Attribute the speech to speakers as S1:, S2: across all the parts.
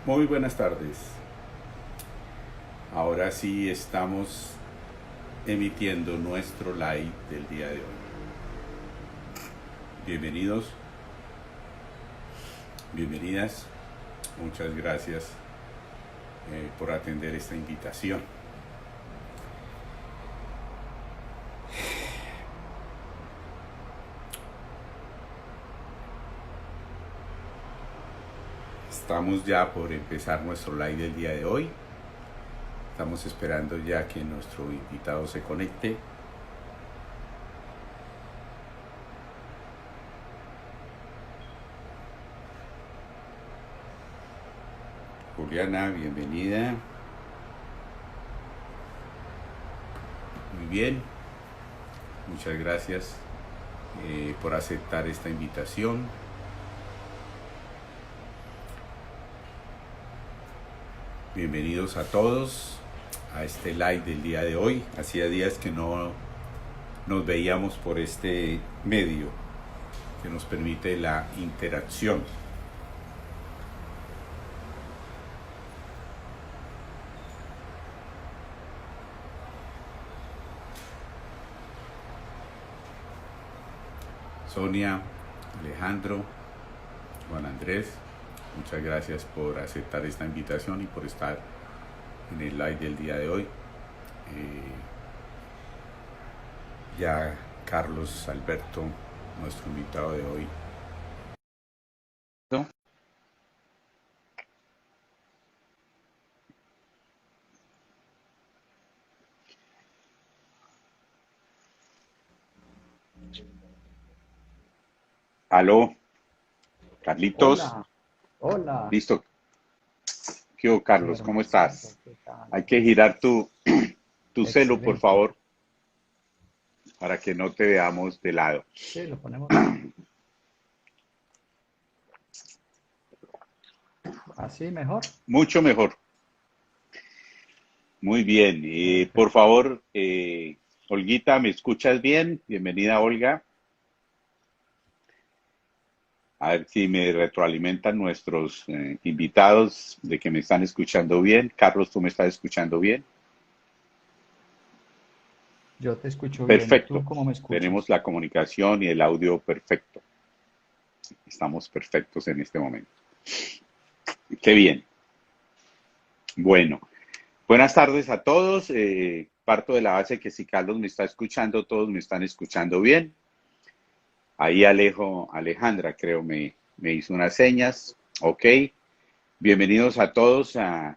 S1: Muy buenas tardes. Ahora sí estamos emitiendo nuestro live del día de hoy. Bienvenidos, bienvenidas. Muchas gracias por atender esta invitación. Estamos ya por empezar nuestro live del día de hoy. Estamos esperando ya que nuestro invitado se conecte. Juliana, bienvenida. Muy bien. Muchas gracias por aceptar esta invitación. Bienvenidos a todos a este live del día de hoy. Hacía días que no nos veíamos por este medio que nos permite la interacción. Sonia, Alejandro, Juan Andrés, muchas gracias por aceptar esta invitación y por estar en el live del día de hoy. Ya Carlos Alberto, nuestro invitado de hoy. ¿No? Aló, Carlitos.
S2: Hola, hola,
S1: Listo. ¿Qué hubo,
S2: mi
S1: Carlos? ¿Cómo
S2: hermanito,
S1: estás?
S2: ¿qué tal?
S1: Hay que girar tu celu, por
S2: Excelente.
S1: favor, para que no te veamos de lado.
S2: Sí, lo ponemos así mejor.
S1: Mucho mejor. Muy bien. Por
S2: Perfecto.
S1: favor, Olguita, ¿me escuchas bien? Bienvenida, Olga. A ver si me retroalimentan nuestros invitados de que me están escuchando bien. Carlos, ¿tú me estás escuchando bien?
S2: Yo te escucho bien. ¿Tú
S1: Perfecto.
S2: cómo me
S1: Tenemos
S2: escuchas?
S1: la comunicación y el audio perfecto. Estamos perfectos en este momento. Qué bien. Bueno, buenas tardes a todos. Parto de la base que si Carlos me está escuchando, todos me están escuchando bien. Ahí Alejandra creo me hizo unas señas. Ok. Bienvenidos a todos a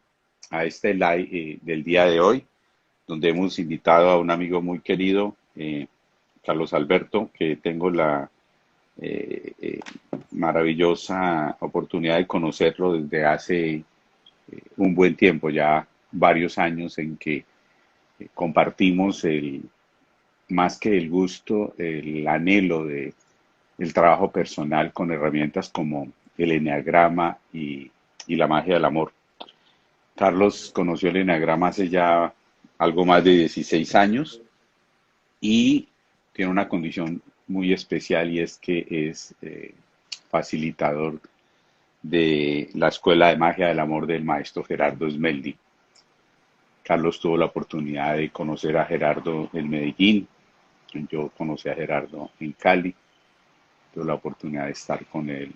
S1: este live del día de hoy, donde hemos invitado a un amigo muy querido, Carlos Alberto, que tengo la eh, maravillosa oportunidad de conocerlo desde hace un buen tiempo, ya varios años en que compartimos más que el gusto, el anhelo del trabajo personal con herramientas como el eneagrama y la magia del amor. Carlos conoció el eneagrama hace ya algo más de 16 años y tiene una condición muy especial y es que es facilitador de la Escuela de Magia del Amor del maestro Gerardo Smeldi. Carlos tuvo la oportunidad de conocer a Gerardo en Medellín, yo conocí a Gerardo en Cali, tuve la oportunidad de estar con él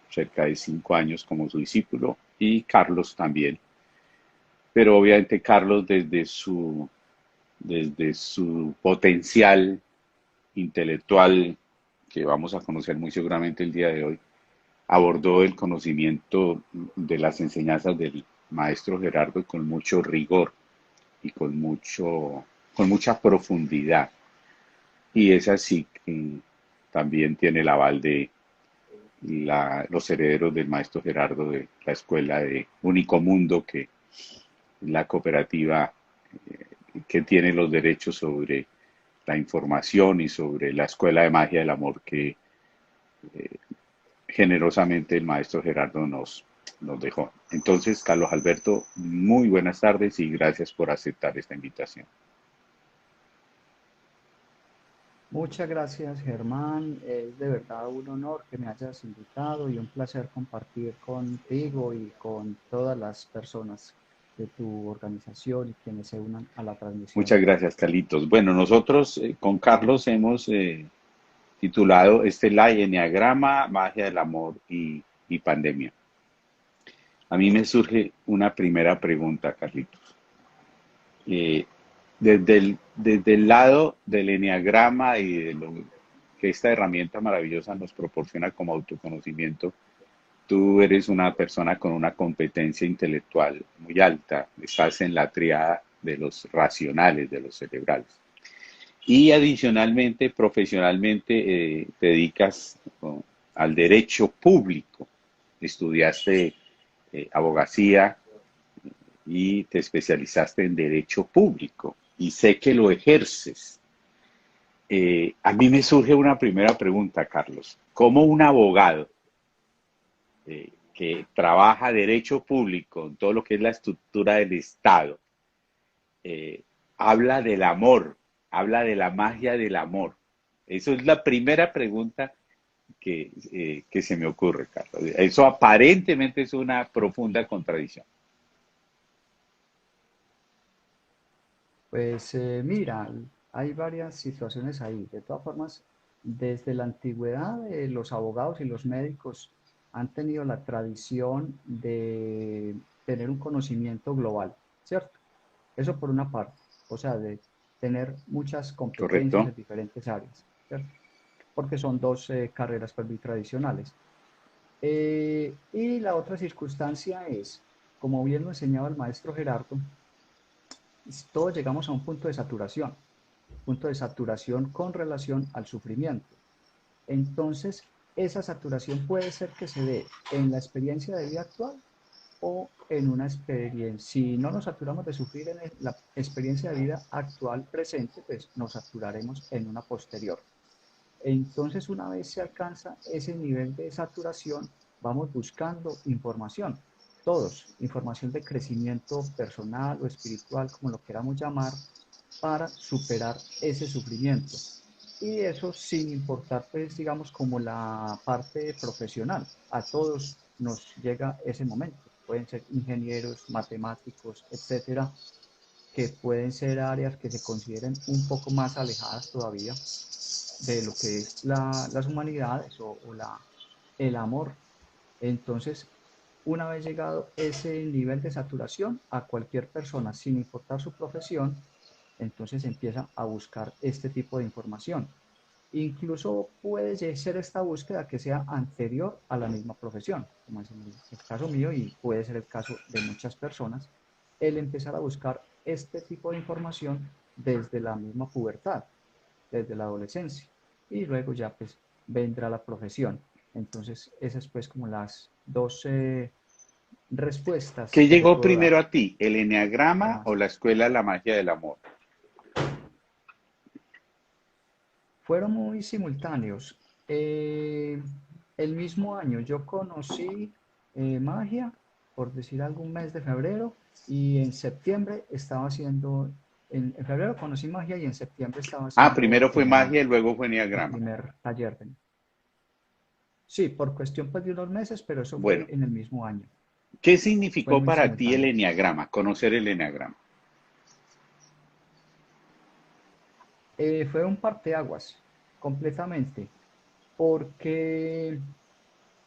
S1: cerca de 5 años como su discípulo y Carlos también. Pero obviamente Carlos desde su potencial intelectual, que vamos a conocer muy seguramente el día de hoy, abordó el conocimiento de las enseñanzas del maestro Gerardo con mucho rigor y con mucha profundidad. Y es así que también tiene el aval de los herederos del maestro Gerardo de la escuela de Único Mundo, que es la cooperativa que tiene los derechos sobre la información y sobre la escuela de magia del amor que generosamente el maestro Gerardo nos dejó. Entonces, Carlos Alberto, muy buenas tardes y gracias por aceptar esta invitación.
S2: Muchas gracias, Germán. Es de verdad un honor que me hayas invitado y un placer compartir contigo y con todas las personas de tu organización y quienes se unan a la transmisión.
S1: Muchas gracias, Carlitos. Bueno, nosotros con Carlos hemos titulado este live Enneagrama, Magia del Amor y Pandemia. A mí me surge una primera pregunta, Carlitos. Eh, desde el lado del enneagrama y de lo que esta herramienta maravillosa nos proporciona como autoconocimiento, tú eres una persona con una competencia intelectual muy alta, estás en la triada de los racionales, de los cerebrales. Y adicionalmente, profesionalmente, te dedicas al derecho público. Estudiaste abogacía y te especializaste en derecho público y sé que lo ejerces. A mí me surge una primera pregunta, Carlos. ¿Cómo un abogado que trabaja derecho público en todo lo que es la estructura del Estado eh, habla del amor, habla de la magia del amor? Eso es la primera pregunta que se me ocurre, Carlos. Eso aparentemente es una profunda contradicción.
S2: Pues mira, hay varias situaciones ahí. De todas formas, desde la antigüedad, los abogados y los médicos han tenido la tradición de tener un conocimiento global, ¿cierto? Eso por una parte, o sea, de tener muchas competencias
S1: ¿Correcto?
S2: en diferentes áreas, ¿cierto? Porque son dos carreras pues, muy tradicionales. Y la otra circunstancia es, como bien lo enseñaba el maestro Gerardo, todos llegamos a un punto de saturación con relación al sufrimiento. Entonces, esa saturación puede ser que se dé en la experiencia de vida actual o en una experiencia. Si no nos saturamos de sufrir en la experiencia de vida actual presente, pues nos saturaremos en una posterior. Entonces, una vez se alcanza ese nivel de saturación, vamos buscando información, todos, información de crecimiento personal o espiritual, como lo queramos llamar, para superar ese sufrimiento. Y eso sin importar, pues, digamos, como la parte profesional. A todos nos llega ese momento. Pueden ser ingenieros, matemáticos, etcétera, que pueden ser áreas que se consideren un poco más alejadas todavía de lo que es las humanidades o el amor. Entonces, una vez llegado ese nivel de saturación, a cualquier persona, sin importar su profesión, entonces empieza a buscar este tipo de información. Incluso puede ser esta búsqueda que sea anterior a la misma profesión, como es el caso mío y puede ser el caso de muchas personas, el empezar a buscar este tipo de información desde la misma pubertad, desde la adolescencia, y luego ya pues vendrá la profesión. Entonces, esas pues como las dos respuestas
S1: ¿Qué
S2: que te
S1: llegó
S2: puedo dar.
S1: primero a ti, el eneagrama o
S2: Además,
S1: la escuela de la magia del amor?
S2: fueron muy simultáneos. El mismo año yo conocí magia, por decir algún mes de febrero, y en septiembre estaba haciendo, en febrero conocí magia y en septiembre estaba
S1: Ah,
S2: haciendo
S1: primero fue magia y luego fue
S2: el
S1: eneagrama.
S2: primer taller. Sí, por cuestión pues, de unos meses, pero eso fue
S1: Bueno,
S2: en el mismo año.
S1: ¿qué
S2: Fue
S1: significó
S2: muy
S1: para ti el
S2: simultáneo.
S1: eneagrama, conocer el eneagrama?
S2: Fue un parteaguas, completamente, porque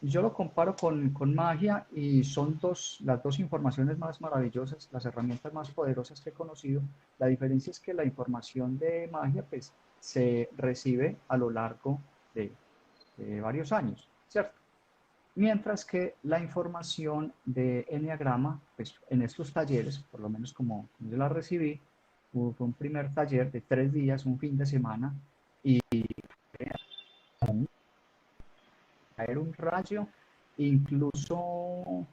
S2: yo lo comparo con magia y son las dos informaciones más maravillosas, las herramientas más poderosas que he conocido. La diferencia es que la información de magia pues, se recibe a lo largo de varios años, ¿cierto? Mientras que la información de Enneagrama, pues en estos talleres, por lo menos como yo la recibí, fue un primer taller de 3 días, un fin de semana, y caer un rayo, incluso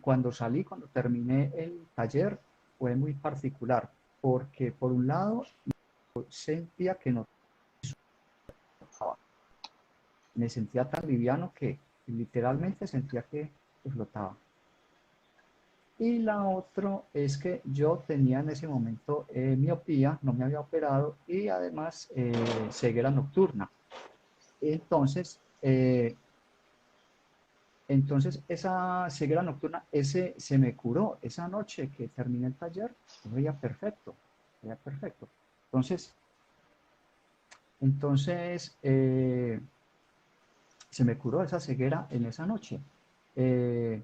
S2: cuando terminé el taller, fue muy particular, porque por un lado sentía que no flotaba, me sentía tan liviano que literalmente sentía que flotaba. Y la otra es que yo tenía en ese momento miopía, no me había operado y además ceguera nocturna. Entonces, esa ceguera nocturna, se me curó esa noche que terminé el taller, yo veía perfecto, veía perfecto. Entonces, entonces, se me curó esa ceguera en esa noche. Eh,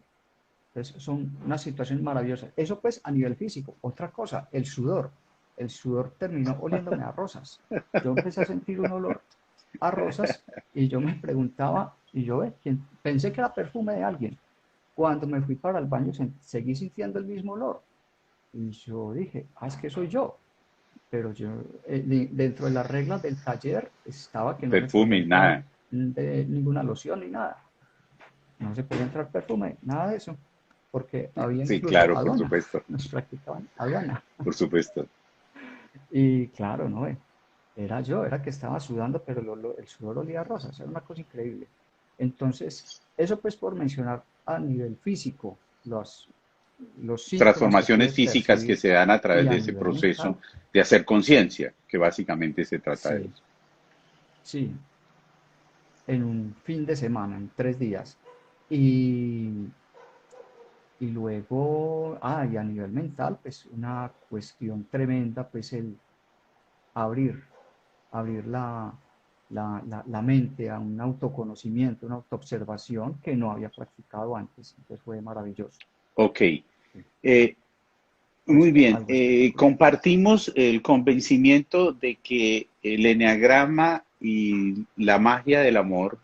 S2: entonces, son una situación maravillosa. Eso pues a nivel físico. Otra cosa, el sudor. El sudor terminó oliéndome a rosas. Yo empecé a sentir un olor a rosas y yo me preguntaba, y yo pensé que era perfume de alguien. Cuando me fui para el baño seguí sintiendo el mismo olor. Y yo dije, es que soy yo. Pero yo, dentro de las reglas del taller estaba que no se podía
S1: Perfume,
S2: entrar
S1: nada.
S2: ninguna loción ni nada. No se podía entrar perfume, nada de eso. Porque había
S1: Sí,
S2: incluso
S1: claro, por
S2: aduana.
S1: supuesto,
S2: Nos practicaban aduana.
S1: por supuesto.
S2: Y claro, no, era yo, era que estaba sudando, pero el sudor olía a rosas, era una cosa increíble. Entonces, eso pues por mencionar a nivel físico los síntomas que
S1: Transformaciones
S2: puedes
S1: físicas que
S2: percibir
S1: se dan a
S2: y
S1: través
S2: a
S1: de ese
S2: nivel
S1: proceso
S2: mental,
S1: de hacer conciencia, que básicamente se trata de
S2: sí,
S1: eso.
S2: sí, en un fin de semana, en 3 días. Y, y luego, y a nivel mental, pues una cuestión tremenda, pues el abrir, abrir la mente a un autoconocimiento, una autoobservación que no había practicado antes. Entonces fue maravilloso.
S1: Ok,
S2: Sí,
S1: eh, muy
S2: pues
S1: bien.
S2: algo espectacular.
S1: Compartimos el convencimiento de que el eneagrama y la magia del amor,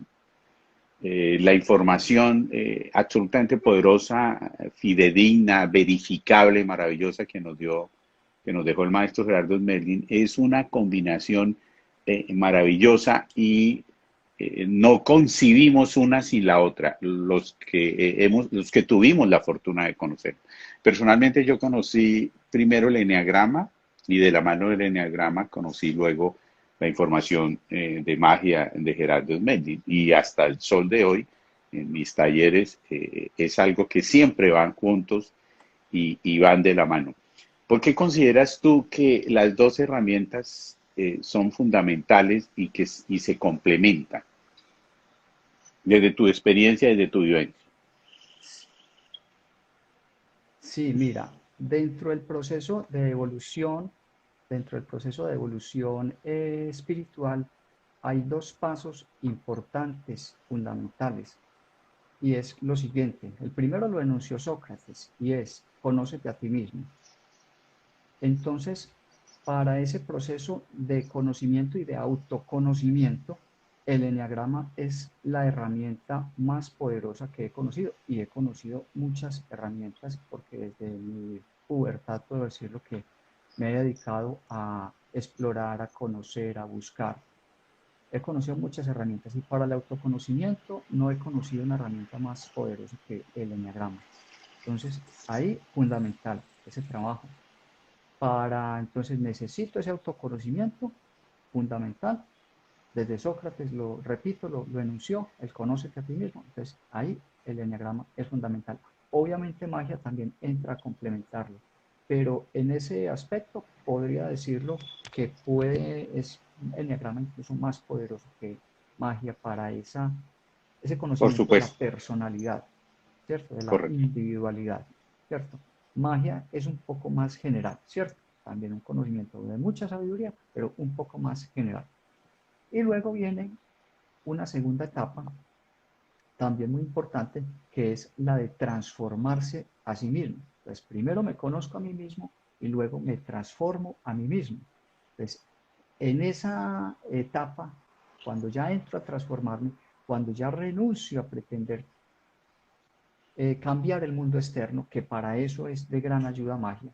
S1: la información absolutamente poderosa, fidedigna, verificable, maravillosa que nos dejó el maestro Gerardo Smerlin, es una combinación maravillosa y no concibimos una sin la otra, los que tuvimos la fortuna de conocer. Personalmente yo conocí primero el eneagrama y de la mano del eneagrama conocí luego la información de magia de Gerardo Smerlin y hasta el sol de hoy en mis talleres es algo que siempre van juntos y van de la mano. ¿Por qué consideras tú que las dos herramientas son fundamentales y se complementan desde tu experiencia y desde tu vivencia?
S2: Sí, mira, dentro del proceso de evolución espiritual, hay dos pasos importantes, fundamentales, y es lo siguiente. El primero lo enunció Sócrates y es, conócete a ti mismo. Entonces, para ese proceso de conocimiento y de autoconocimiento, el eneagrama es la herramienta más poderosa que he conocido y he conocido muchas herramientas porque desde mi pubertad puedo decirlo que me he dedicado a explorar, a conocer, a buscar. He conocido muchas herramientas y para el autoconocimiento no he conocido una herramienta más poderosa que el eneagrama. Entonces, ahí fundamental ese trabajo entonces necesito ese autoconocimiento fundamental. Desde Sócrates, lo repito, lo enunció, el conócete a ti mismo. Entonces ahí el enneagrama es fundamental. Obviamente magia también entra a complementarlo, pero en ese aspecto podría decirlo que es un enneagrama incluso más poderoso que magia para ese
S1: Por
S2: conocimiento de la
S1: supuesto,
S2: personalidad, ¿cierto? De la
S1: correcto.
S2: individualidad, ¿cierto? Magia es un poco más general, ¿cierto? También un conocimiento de mucha sabiduría, pero un poco más general. Y luego viene una segunda etapa, también muy importante, que es la de transformarse a sí mismo. Entonces, primero me conozco a mí mismo y luego me transformo a mí mismo. Entonces, en esa etapa, cuando ya entro a transformarme, cuando ya renuncio a pretender cambiar el mundo externo, que para eso es de gran ayuda magia,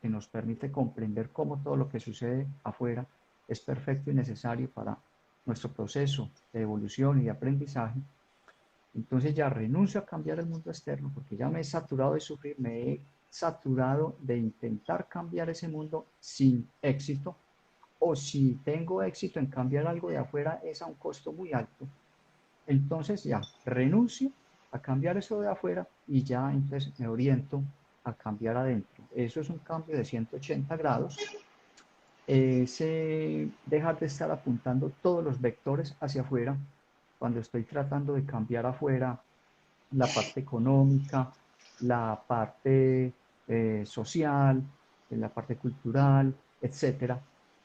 S2: que nos permite comprender cómo todo lo que sucede afuera es perfecto y necesario para nuestro proceso de evolución y de aprendizaje. Entonces ya renuncio a cambiar el mundo externo porque ya me he saturado de sufrir, me he saturado de intentar cambiar ese mundo sin éxito, o si tengo éxito en cambiar algo de afuera es a un costo muy alto. Entonces ya renuncio a cambiar eso de afuera y ya entonces me oriento a cambiar adentro. Eso es un cambio de 180 grados. Es dejar de estar apuntando todos los vectores hacia afuera cuando estoy tratando de cambiar afuera la parte económica, la parte social, la parte cultural, etcétera.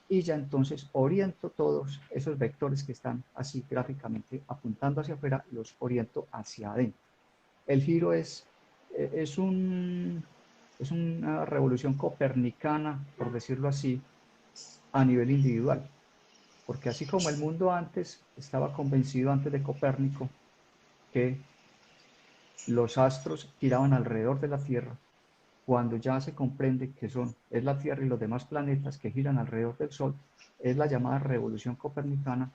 S2: Y ya entonces oriento todos esos vectores que están así gráficamente apuntando hacia afuera, los oriento hacia adentro. El giro es, es una revolución copernicana, por decirlo así, a nivel individual. Porque así como el mundo antes estaba convencido antes de Copérnico que los astros giraban alrededor de la Tierra, cuando ya se comprende que es la Tierra y los demás planetas que giran alrededor del Sol, es la llamada revolución copernicana.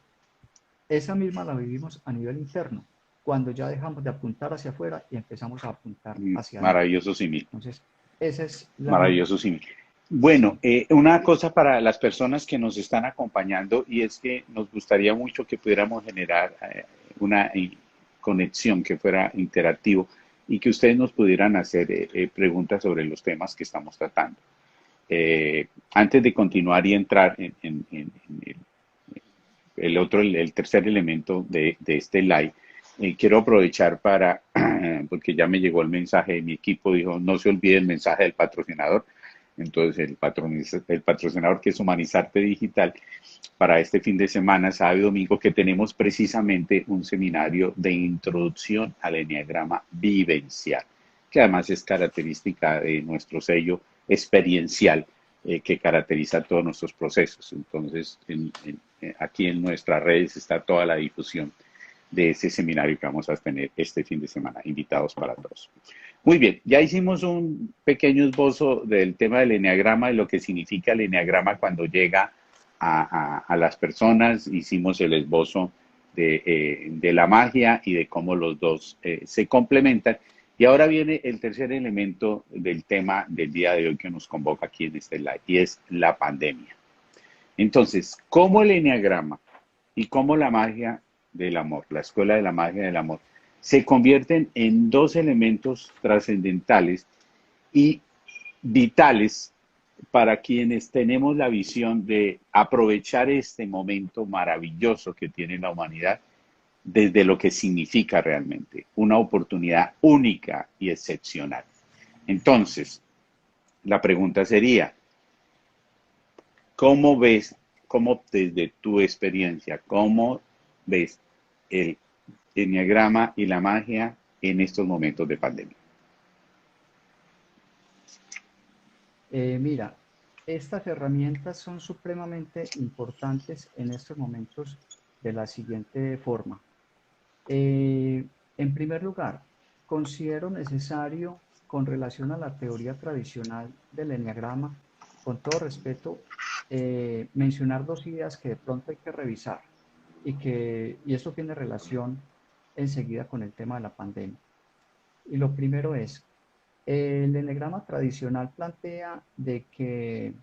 S2: Esa misma la vivimos a nivel interno, cuando ya dejamos de apuntar hacia afuera y empezamos a apuntar hacia adentro.
S1: Maravilloso símil.
S2: Entonces, esa es la...
S1: Maravilloso símil. Bueno,
S2: Sí,
S1: una cosa para las personas que nos están acompañando y es que nos gustaría mucho que pudiéramos generar una conexión que fuera interactivo y que ustedes nos pudieran hacer preguntas sobre los temas que estamos tratando. Antes de continuar y entrar en el tercer elemento de este live, quiero aprovechar para, porque ya me llegó el mensaje de mi equipo, dijo, no se olvide el mensaje del patrocinador. Entonces, el patrocinador que es Humanizarte Digital, para este fin de semana, sábado y domingo, que tenemos precisamente un seminario de introducción al enneagrama vivencial, que además es característica de nuestro sello experiencial que caracteriza todos nuestros procesos. Entonces, aquí en nuestras redes está toda la difusión de ese seminario que vamos a tener este fin de semana. Invitados para todos. Muy bien, ya hicimos un pequeño esbozo del tema del enneagrama y lo que significa el enneagrama cuando llega a las personas. Hicimos el esbozo de la magia y de cómo los dos se complementan. Y ahora viene el tercer elemento del tema del día de hoy que nos convoca aquí en este live, y es la pandemia. Entonces, ¿cómo el enneagrama y cómo la magia del amor, la escuela de la magia del amor, se convierten en dos elementos trascendentales y vitales para quienes tenemos la visión de aprovechar este momento maravilloso que tiene la humanidad desde lo que significa realmente, una oportunidad única y excepcional? Entonces, la pregunta sería, ¿cómo ves, cómo desde tu experiencia, cómo ves el enneagrama y la magia en estos momentos de pandemia?
S2: Mira, estas herramientas son supremamente importantes en estos momentos de la siguiente forma. En primer lugar, considero necesario, con relación a la teoría tradicional del enneagrama, con todo respeto, mencionar dos ideas que de pronto hay que revisar y esto tiene relación enseguida con el tema de la pandemia. Y lo primero es, el enneagrama tradicional plantea de que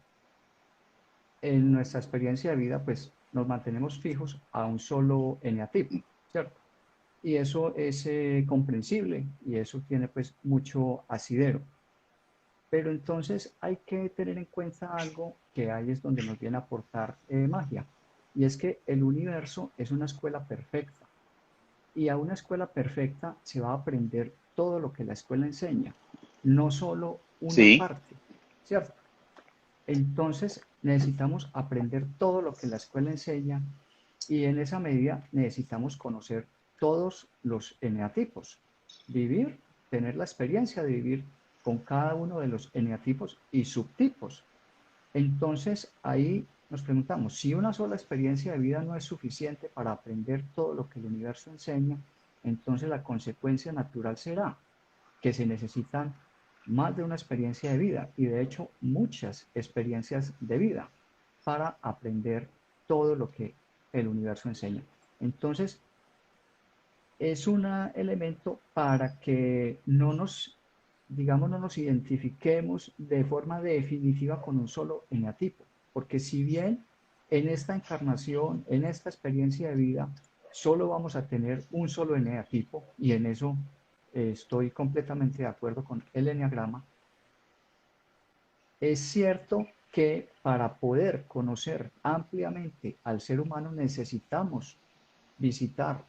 S2: en nuestra experiencia de vida, pues nos mantenemos fijos a un solo eneatipo, ¿cierto? Y eso es comprensible y eso tiene pues mucho asidero. Pero entonces hay que tener en cuenta algo que ahí es donde nos viene a aportar magia. Y es que el universo es una escuela perfecta. Y a una escuela perfecta se va a aprender todo lo que la escuela enseña, no solo una
S1: Sí,
S2: parte, ¿cierto? Entonces necesitamos aprender todo lo que la escuela enseña y en esa medida necesitamos conocer todos los eneatipos, vivir, tener la experiencia de vivir con cada uno de los eneatipos y subtipos. Entonces ahí nos preguntamos, si una sola experiencia de vida no es suficiente para aprender todo lo que el universo enseña, entonces la consecuencia natural será que se necesitan más de una experiencia de vida y de hecho muchas experiencias de vida para aprender todo lo que el universo enseña. Entonces, es un elemento para que no nos, digamos, no nos identifiquemos de forma definitiva con un solo eneatipo, porque si bien en esta encarnación, en esta experiencia de vida, solo vamos a tener un solo eneatipo, y en eso estoy completamente de acuerdo con el eneagrama, Es cierto que para poder conocer ampliamente al ser humano necesitamos visitar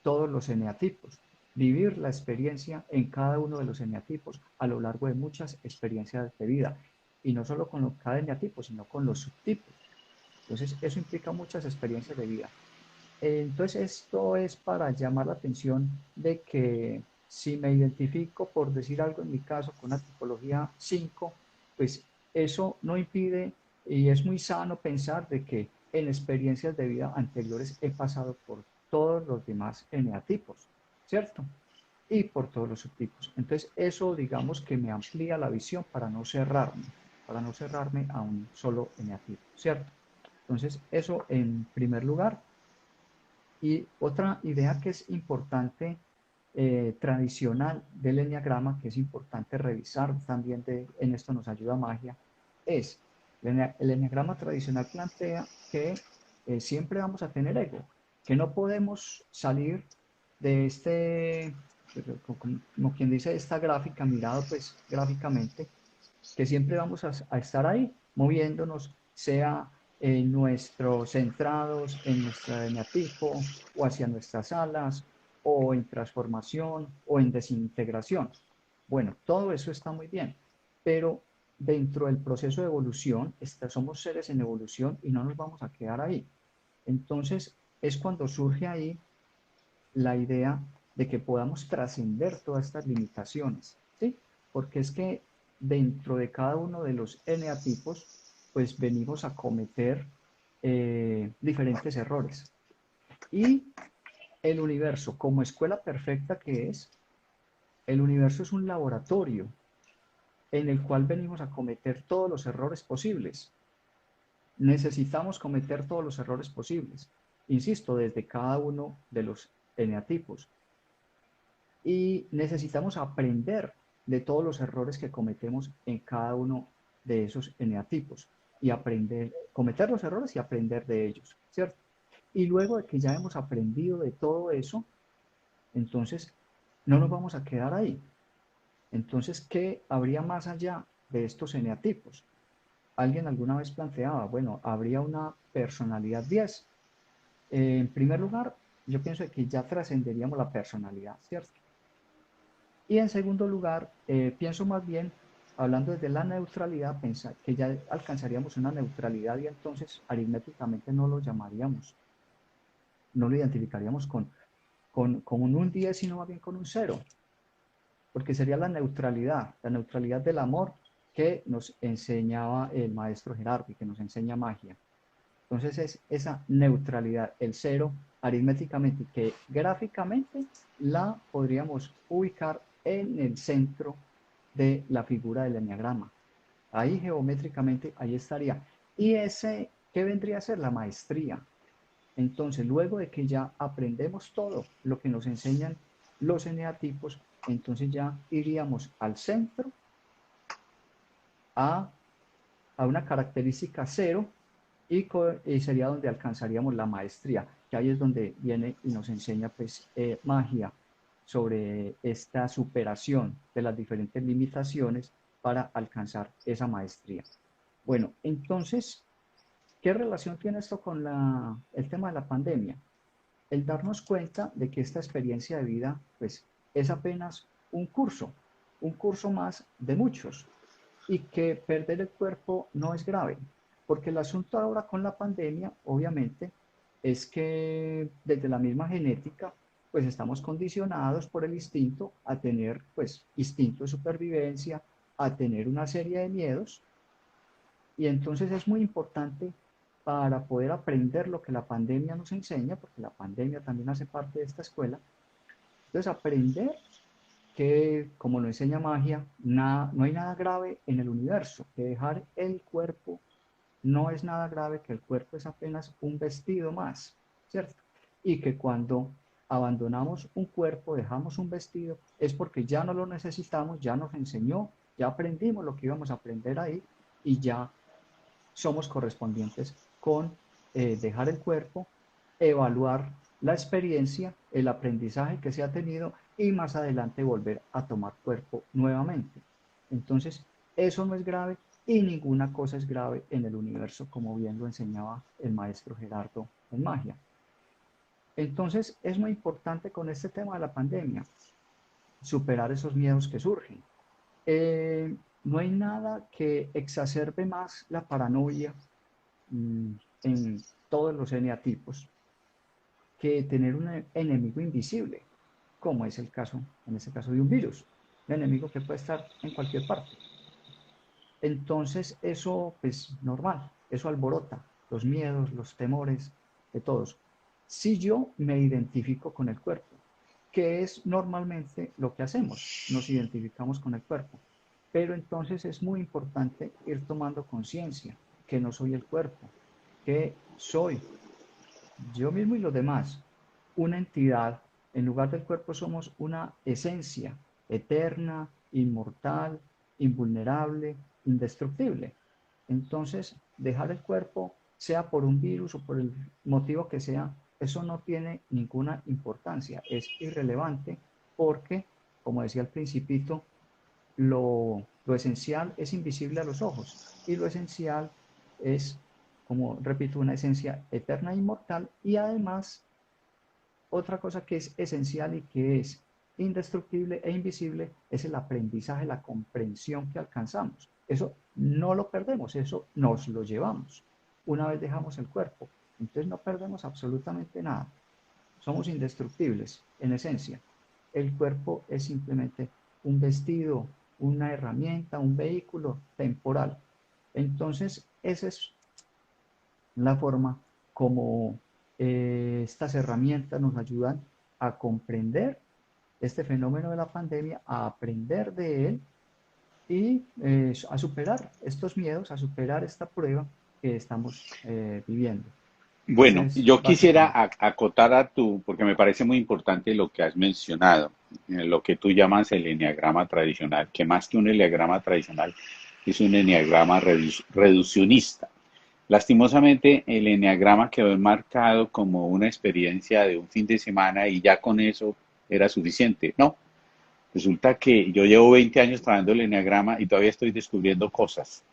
S2: todos los eneatipos, vivir la experiencia en cada uno de los eneatipos a lo largo de muchas experiencias de vida, y no solo con cada eneatipo, sino con los subtipos. Entonces, eso implica muchas experiencias de vida. Entonces, esto es para llamar la atención de que si me identifico, por decir algo en mi caso, con una tipología 5, pues eso no impide y es muy sano pensar de que en experiencias de vida anteriores he pasado por todos los demás eneatipos, ¿cierto? Y por todos los subtipos. Entonces, eso digamos que me amplía la visión para no cerrarme a un solo eneatipo, ¿cierto? Entonces, eso en primer lugar. Y otra idea que es importante, tradicional del enneagrama, que es importante revisar también, en esto nos ayuda magia, es el enneagrama tradicional plantea que siempre vamos a tener ego, que no podemos salir de este, como quien dice, esta gráfica, mirado pues gráficamente, que siempre vamos a estar ahí, moviéndonos, sea en nuestros centrados, en nuestro eneatipo, o hacia nuestras alas, o en transformación, o en desintegración. Bueno, todo eso está muy bien, pero dentro del proceso de evolución, somos seres en evolución y no nos vamos a quedar ahí. Entonces, es cuando surge ahí la idea de que podamos trascender todas estas limitaciones, ¿sí? Porque es que dentro de cada uno de los eneatipos, pues venimos a cometer diferentes errores. Y el universo, como escuela perfecta que es, el universo es un laboratorio en el cual venimos a cometer todos los errores posibles. Necesitamos cometer todos los errores posibles, insisto, desde cada uno de los eneatipos. Y necesitamos aprender de todos los errores que cometemos en cada uno de esos eneatipos y aprender, cometer los errores y aprender de ellos, ¿cierto? Y luego de que ya hemos aprendido de todo eso, entonces no nos vamos a quedar ahí. Entonces, ¿qué habría más allá de estos eneatipos? Alguien alguna vez planteaba, bueno, habría una personalidad 10. En primer lugar, yo pienso que ya trascenderíamos la personalidad, ¿cierto? Y en segundo lugar, pienso más bien, hablando desde la neutralidad, pensar que ya alcanzaríamos una neutralidad y entonces aritméticamente no lo llamaríamos, no lo identificaríamos con un 10, sino más bien con un cero, porque sería la neutralidad del amor que nos enseñaba el maestro Gerardo y que nos enseña magia. Entonces es esa neutralidad, el cero, aritméticamente, que gráficamente la podríamos ubicar en el centro de la figura del enneagrama. Ahí geométricamente, ahí estaría. Y ese, ¿qué vendría a ser? La maestría. Entonces, luego de que ya aprendemos todo lo que nos enseñan los eneatipos, entonces ya iríamos al centro, a, a una característica cero, y sería donde alcanzaríamos la maestría, que ahí es donde viene y nos enseña pues magia sobre esta superación de las diferentes limitaciones para alcanzar esa maestría. Bueno, entonces, ¿qué relación tiene esto con el tema de la pandemia? El darnos cuenta de que esta experiencia de vida pues es apenas un curso más de muchos, y que perder el cuerpo no es grave, porque el asunto ahora con la pandemia, obviamente, es que desde la misma genética, pues estamos condicionados por el instinto a tener, pues, instinto de supervivencia, a tener una serie de miedos, y entonces es muy importante para poder aprender lo que la pandemia nos enseña, porque la pandemia también hace parte de esta escuela, entonces aprender que, como lo enseña magia, no hay nada grave en el universo, que dejar el cuerpo no es nada grave, que el cuerpo es apenas un vestido más, ¿cierto? Y que cuando abandonamos un cuerpo, dejamos un vestido, es porque ya no lo necesitamos, ya nos enseñó, ya aprendimos lo que íbamos a aprender ahí y ya somos correspondientes con dejar el cuerpo, evaluar la experiencia, el aprendizaje que se ha tenido y más adelante volver a tomar cuerpo nuevamente. Entonces, eso no es grave y ninguna cosa es grave en el universo, como bien lo enseñaba el maestro Gerardo en magia. Entonces, es muy importante con este tema de la pandemia superar esos miedos que surgen. No hay nada que exacerbe más la paranoia mm, en todos los eneatipos que tener un enemigo invisible, como es el caso, en este caso, de un virus, un enemigo que puede estar en cualquier parte. Entonces, eso, pues, normal, eso alborota los miedos, los temores de todos. Si yo me identifico con el cuerpo, que es normalmente lo que hacemos, nos identificamos con el cuerpo. Pero entonces es muy importante ir tomando conciencia que no soy el cuerpo, que soy yo mismo y los demás, una entidad. En lugar del cuerpo somos una esencia eterna, inmortal, invulnerable, indestructible. Entonces, dejar el cuerpo, sea por un virus o por el motivo que sea, eso no tiene ninguna importancia, es irrelevante porque, como decía al principito, lo esencial es invisible a los ojos y lo esencial es, como repito, una esencia eterna e inmortal y además otra cosa que es esencial y que es indestructible e invisible es el aprendizaje, la comprensión que alcanzamos. Eso no lo perdemos, eso nos lo llevamos una vez dejamos el cuerpo. Entonces no perdemos absolutamente nada. Somos indestructibles en esencia. El cuerpo es simplemente un vestido, una herramienta, un vehículo temporal. Entonces, esa es la forma como estas herramientas nos ayudan a comprender este fenómeno de la pandemia, a aprender de él y a superar estos miedos, a superar esta prueba que estamos viviendo. Ese
S1: Bueno,
S2: es
S1: yo quisiera
S2: básicamente.
S1: acotar a tu, porque me parece muy importante lo que has mencionado, lo que tú llamas el eneagrama tradicional, que más que un eneagrama tradicional es un eneagrama reduccionista. Lastimosamente, el eneagrama quedó enmarcado como una experiencia de un fin de semana y ya con eso era suficiente. No, resulta que yo llevo 20 años trabajando el eneagrama y todavía estoy descubriendo cosas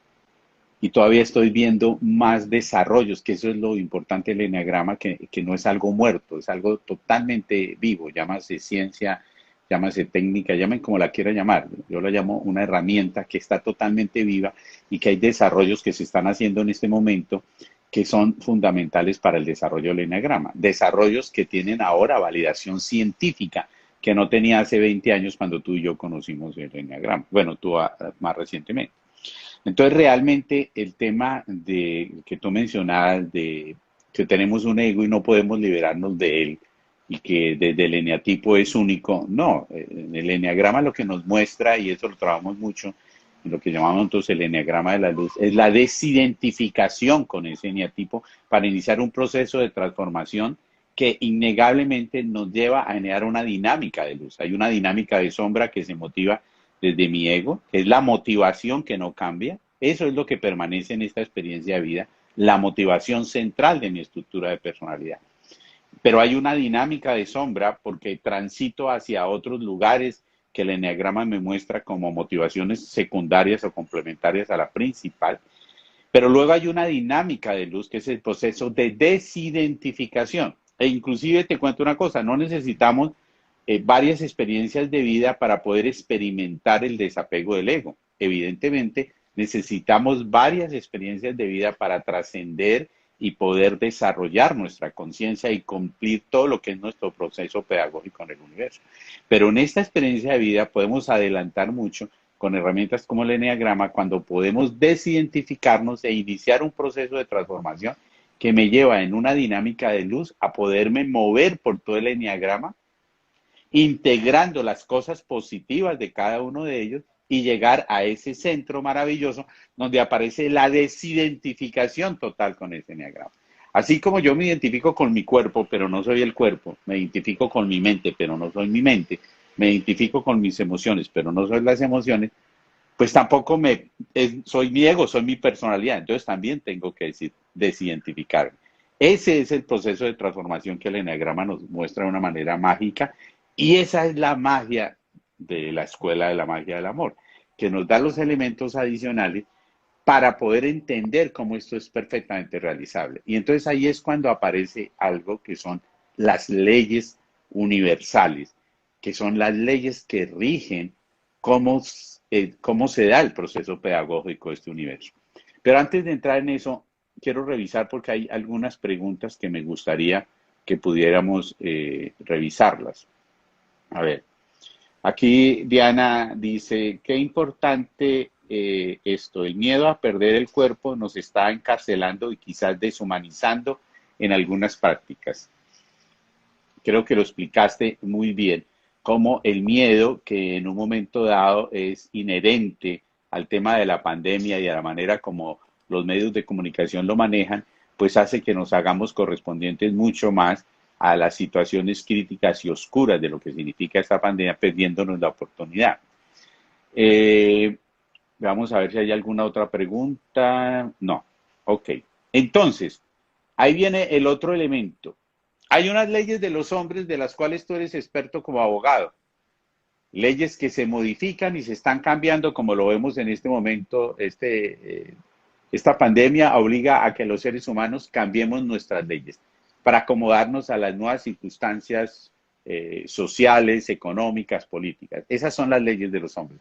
S1: y todavía estoy viendo más desarrollos, que eso es lo importante del eneagrama, que no es algo muerto, es algo totalmente vivo, llámase ciencia, llámase técnica, llamen como la quiera llamar. Yo la llamo una herramienta que está totalmente viva y que hay desarrollos que se están haciendo en este momento que son fundamentales para el desarrollo del eneagrama. Desarrollos que tienen ahora validación científica que no tenía hace 20 años cuando tú y yo conocimos el eneagrama. Bueno, tú más recientemente. Entonces, realmente el tema de que tú mencionabas de que tenemos un ego y no podemos liberarnos de él y que desde el eneatipo es único, no, el eneagrama lo que nos muestra, y eso lo trabajamos mucho, en lo que llamamos entonces el eneagrama de la luz, es la desidentificación con ese eneatipo para iniciar un proceso de transformación que innegablemente nos lleva a generar una dinámica de luz. Hay una dinámica de sombra que se motiva desde mi ego, que es la motivación que no cambia. Eso es lo que permanece en esta experiencia de vida, la motivación central de mi estructura de personalidad. Pero hay una dinámica de sombra porque transito hacia otros lugares que el eneagrama me muestra como motivaciones secundarias o complementarias a la principal. Pero luego hay una dinámica de luz que es el proceso de desidentificación. E inclusive te cuento una cosa, no necesitamos varias experiencias de vida para poder experimentar el desapego del ego. Evidentemente, necesitamos varias experiencias de vida para trascender y poder desarrollar nuestra conciencia y cumplir todo lo que es nuestro proceso pedagógico en el universo. Pero en esta experiencia de vida podemos adelantar mucho con herramientas como el eneagrama cuando podemos desidentificarnos e iniciar un proceso de transformación que me lleva en una dinámica de luz a poderme mover por todo el eneagrama integrando las cosas positivas de cada uno de ellos y llegar a ese centro maravilloso donde aparece la desidentificación total con ese eneagrama. Así como yo me identifico con mi cuerpo, pero no soy el cuerpo, me identifico con mi mente, pero no soy mi mente, me identifico con mis emociones, pero no soy las emociones, pues tampoco soy mi ego, soy mi personalidad. Entonces también tengo que decir, desidentificarme. Ese es el proceso de transformación que el eneagrama nos muestra de una manera mágica y esa es la magia de la escuela de la magia del amor, que nos da los elementos adicionales para poder entender cómo esto es perfectamente realizable. Y entonces ahí es cuando aparece algo que son las leyes universales, que son las leyes que rigen cómo se da el proceso pedagógico de este universo. Pero antes de entrar en eso, quiero revisar porque hay algunas preguntas que me gustaría que pudiéramos revisarlas. A ver, aquí Diana dice, qué importante esto, el miedo a perder el cuerpo nos está encarcelando y quizás deshumanizando en algunas prácticas. Creo que lo explicaste muy bien, cómo el miedo, que en un momento dado es inherente al tema de la pandemia y a la manera como los medios de comunicación lo manejan, pues hace que nos hagamos correspondientes mucho más a las situaciones críticas y oscuras de lo que significa esta pandemia, perdiéndonos la oportunidad. Eh, Vamos a ver si hay alguna otra pregunta. No. Ok. Entonces, ahí viene el otro elemento. Hay unas leyes de los hombres de las cuales tú eres experto como abogado. Leyes que se modifican y se están cambiando, como lo vemos en este momento. Esta pandemia obliga a que los seres humanos cambiemos nuestras leyes para acomodarnos a las nuevas circunstancias sociales, económicas, políticas. Esas son las leyes de los hombres.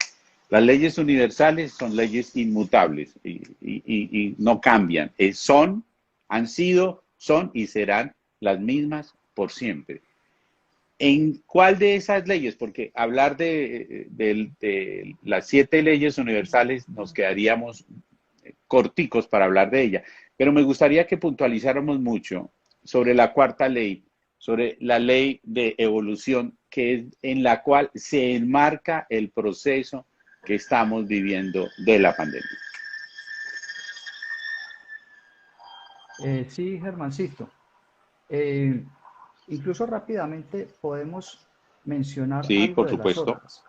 S1: Las leyes universales son leyes inmutables y no cambian. Son, han sido, son y serán las mismas por siempre. ¿En cuál de esas leyes? Porque hablar de las 7 leyes universales nos quedaríamos corticos para hablar de ella, pero me gustaría que puntualizáramos mucho sobre la cuarta ley, sobre la ley de evolución, que es en la cual se enmarca el proceso que estamos viviendo de la pandemia.
S2: Sí, Germancito. Eh, Incluso rápidamente podemos mencionar
S1: Sí,
S2: algo
S1: por
S2: de las
S1: supuesto.
S2: otras.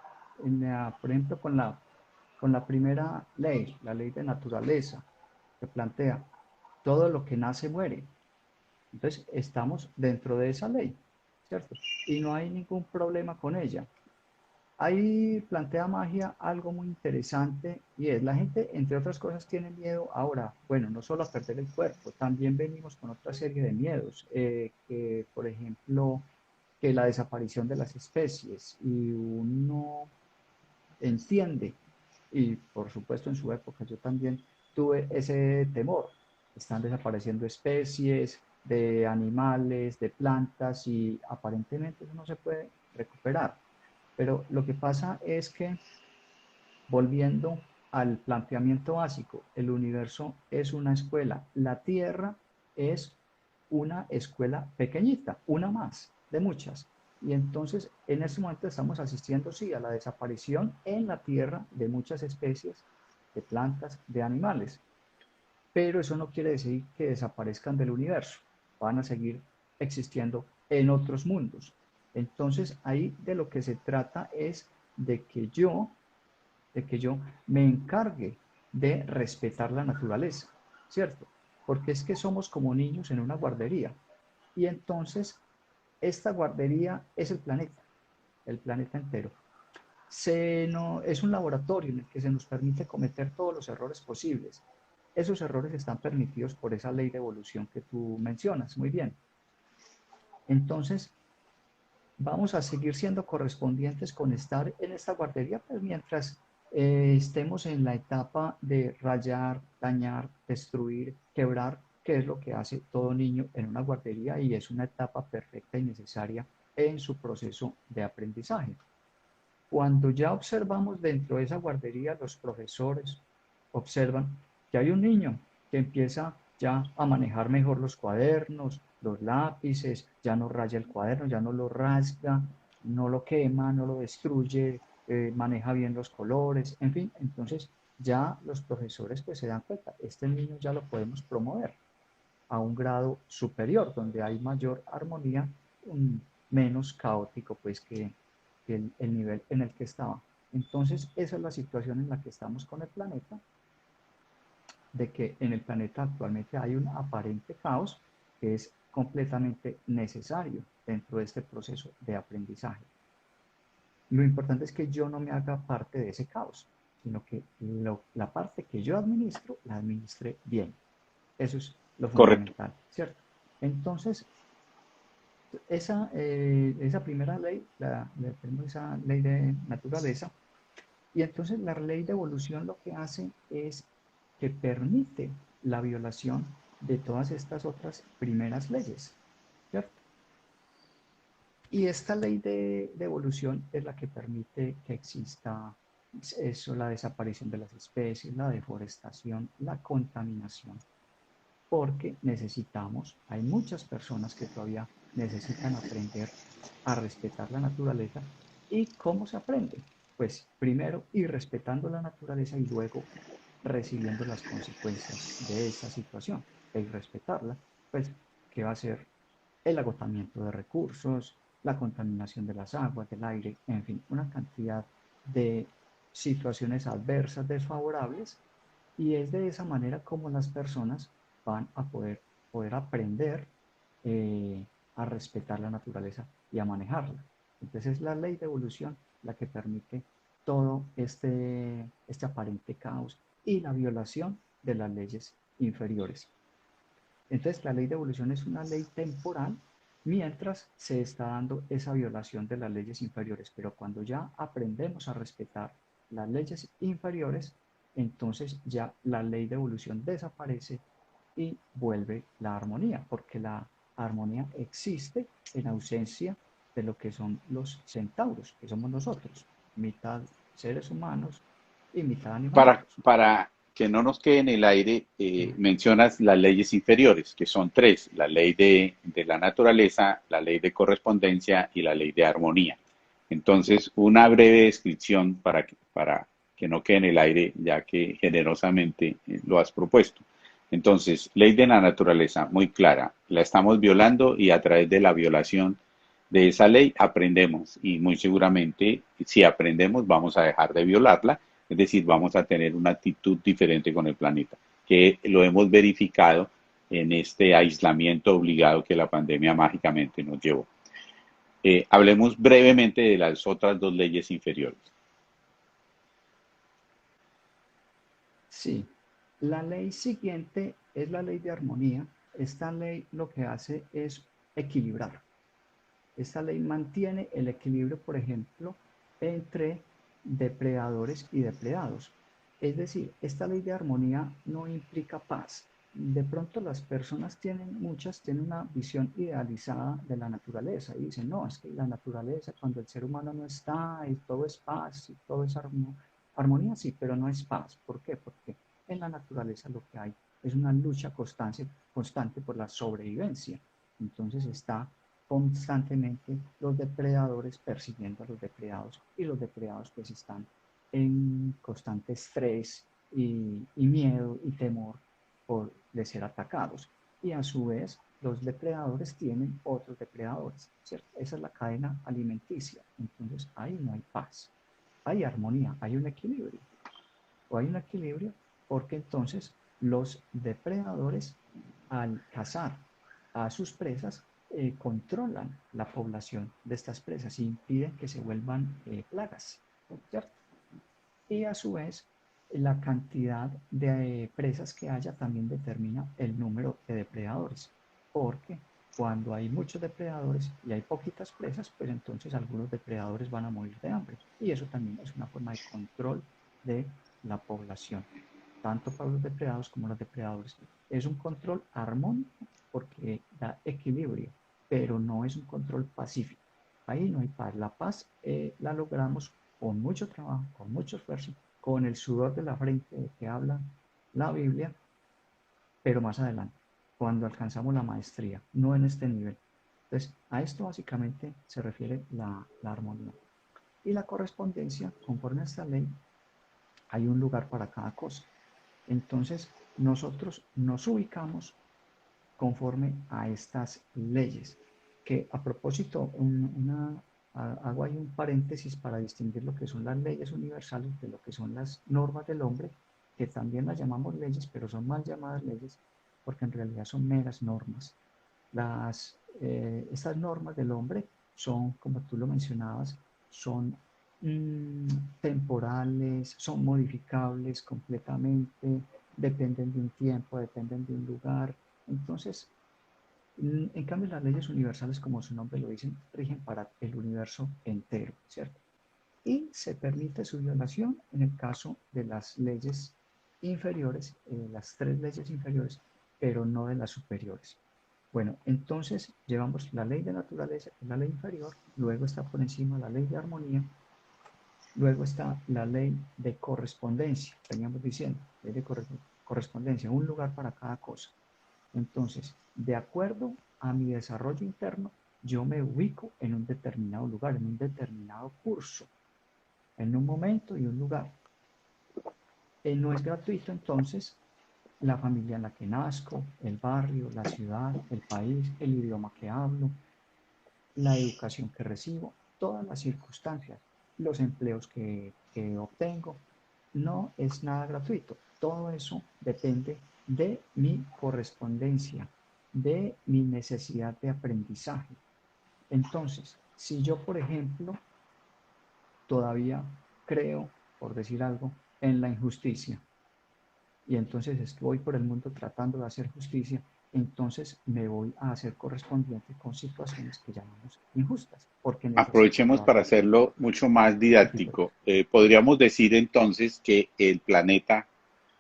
S2: Por ejemplo, con la primera ley, la ley de naturaleza, que plantea todo lo que nace muere. Entonces, estamos dentro de esa ley, ¿cierto? Y no hay ningún problema con ella. Ahí plantea magia algo muy interesante y es la gente, entre otras cosas, tiene miedo ahora, bueno, no solo a perder el cuerpo, también venimos con otra serie de miedos, que por ejemplo, que la desaparición de las especies y uno entiende, y por supuesto en su época yo también tuve ese temor, están desapareciendo especies de animales, de plantas y aparentemente eso no se puede recuperar. Pero lo que pasa es que, volviendo al planteamiento básico, el universo es una escuela, la Tierra es una escuela pequeñita, una más de muchas. Y entonces, en este momento estamos asistiendo, sí, a la desaparición en la Tierra de muchas especies de plantas, de animales. Pero eso no quiere decir que desaparezcan del universo. Van a seguir existiendo en otros mundos. Entonces, ahí de lo que se trata es de que yo de que yo me encargue de respetar la naturaleza, ¿cierto? Porque es que somos como niños en una guardería. Y entonces, esta guardería es el planeta entero. No, es un laboratorio en el que se nos permite cometer todos los errores posibles. Esos errores están permitidos por esa ley de evolución que tú mencionas. Muy bien. Entonces, vamos a seguir siendo correspondientes con estar en esta guardería, pues mientras estemos en la etapa de rayar, dañar, destruir, quebrar, que es lo que hace todo niño en una guardería y es una etapa perfecta y necesaria en su proceso de aprendizaje. Cuando ya observamos dentro de esa guardería, los profesores observan que hay un niño que empieza ya a manejar mejor los cuadernos, los lápices, ya no raya el cuaderno, ya no lo rasga, no lo quema, no lo destruye, maneja bien los colores, en fin, entonces ya los profesores pues se dan cuenta, este niño ya lo podemos promover a un grado superior, donde hay mayor armonía, menos caótico pues que el nivel en el que estaba. Entonces, esa es la situación en la que estamos con el planeta, de que en el planeta actualmente hay un aparente caos que es completamente necesario dentro de este proceso de aprendizaje. Lo importante es que yo no me haga parte de ese caos, sino que la parte que yo administro, la administre bien. Eso es lo
S1: Correcto.
S2: fundamental, ¿cierto? Entonces, esa primera ley, tenemos esa ley de naturaleza, y entonces la ley de evolución lo que hace es que permite la violación de todas estas otras primeras leyes, ¿cierto? Y esta ley de evolución es la que permite que exista eso, la desaparición de las especies, la deforestación, la contaminación, porque hay muchas personas que todavía necesitan aprender a respetar la naturaleza. ¿Y cómo se aprende? Pues primero ir respetando la naturaleza y luego recibiendo las consecuencias de esa situación, de irrespetarla, pues que va a ser el agotamiento de recursos, la contaminación de las aguas, del aire, en fin, una cantidad de situaciones adversas, desfavorables, y es de esa manera como las personas van a poder aprender eh, a respetar la naturaleza y a manejarla. Entonces es la ley de evolución la que permite todo este aparente caos y la violación de las leyes inferiores. Entonces, la ley de evolución es una ley temporal mientras se está dando esa violación de las leyes inferiores, pero cuando ya aprendemos a respetar las leyes inferiores, entonces ya la ley de evolución desaparece y vuelve la armonía, porque la armonía existe en ausencia de lo que son los centauros, que somos nosotros, mitad seres humanos y mitad animalitos.
S1: Para que no nos quede en el aire, mencionas las leyes inferiores, que son tres: la ley de la naturaleza, la ley de correspondencia y la ley de armonía. Entonces, una breve descripción para que no quede en el aire, ya que generosamente lo has propuesto. Entonces, ley de la naturaleza, muy clara, la estamos violando y a través de la violación de esa ley aprendemos y muy seguramente si aprendemos vamos a dejar de violarla, es decir, vamos a tener una actitud diferente con el planeta, que lo hemos verificado en este aislamiento obligado que la pandemia mágicamente nos llevó. Hablemos brevemente de las otras dos leyes inferiores.
S2: Sí, la ley siguiente es la ley de armonía. Esta ley lo que hace es equilibrar. Esta ley mantiene el equilibrio, por ejemplo, entre depredadores y depredados. Es decir, esta ley de armonía no implica paz. De pronto las personas tienen una visión idealizada de la naturaleza y dicen, no, es que la naturaleza cuando el ser humano no está y todo es paz y todo es armonía, sí, pero no es paz. ¿Por qué? Porque en la naturaleza lo que hay es una lucha constante por la sobrevivencia. Entonces está constantemente los depredadores persiguiendo a los depredados y los depredados pues están en constante estrés y miedo y temor de ser atacados. Y a su vez los depredadores tienen otros depredadores, ¿cierto? Esa es la cadena alimenticia. Entonces ahí no hay paz, hay armonía, hay un equilibrio. O hay un equilibrio porque entonces los depredadores al cazar a sus presas controlan la población de estas presas y impiden que se vuelvan plagas, ¿cierto? Y a su vez la cantidad de presas que haya también determina el número de depredadores, porque cuando hay muchos depredadores y hay poquitas presas, pues entonces algunos depredadores van a morir de hambre. Y eso también es una forma de control de la población, tanto para los depredados como los depredadores. Es un control armónico porque da equilibrio, pero no es un control pacífico. Ahí no hay paz. La paz la logramos con mucho trabajo, con mucho esfuerzo, con el sudor de la frente de que habla la Biblia, pero más adelante, cuando alcanzamos la maestría, no en este nivel. Entonces, a esto básicamente se refiere la armonía. Y la correspondencia, conforme a esta ley, hay un lugar para cada cosa. Entonces, nosotros nos ubicamos conforme a estas leyes, que a propósito, hago ahí un paréntesis para distinguir lo que son las leyes universales de lo que son las normas del hombre, que también las llamamos leyes, pero son mal llamadas leyes porque en realidad son meras normas. Estas normas del hombre son, como tú lo mencionabas, son mm, temporales, son modificables completamente, dependen de un tiempo, dependen de un lugar. Entonces, en cambio, las leyes universales, como su nombre lo dicen, rigen para el universo entero, ¿cierto? Y se permite su violación en el caso de las leyes inferiores, las tres leyes inferiores, pero no de las superiores. Bueno, entonces llevamos la ley de naturaleza, que es la ley inferior, luego está por encima la ley de armonía, luego está la ley de correspondencia, veníamos diciendo, ley de correspondencia, un lugar para cada cosa. Entonces, de acuerdo a mi desarrollo interno, yo me ubico en un determinado lugar, en un determinado curso, en un momento y un lugar. No es gratuito, entonces, la familia en la que nazco, el barrio, la ciudad, el país, el idioma que hablo, la educación que recibo, todas las circunstancias, los empleos que obtengo, no es nada gratuito. Todo eso depende de mi correspondencia, de mi necesidad de aprendizaje. Entonces, si yo, por ejemplo, todavía creo, por decir algo, en la injusticia, y entonces estoy por el mundo tratando de hacer justicia, entonces me voy a hacer correspondiente con situaciones que llamamos injustas, porque necesito yo
S1: Aprovechemos para
S2: aprender
S1: hacerlo mucho más
S2: ese tipo de
S1: didáctico.
S2: cosas.
S1: Podríamos decir entonces que el planeta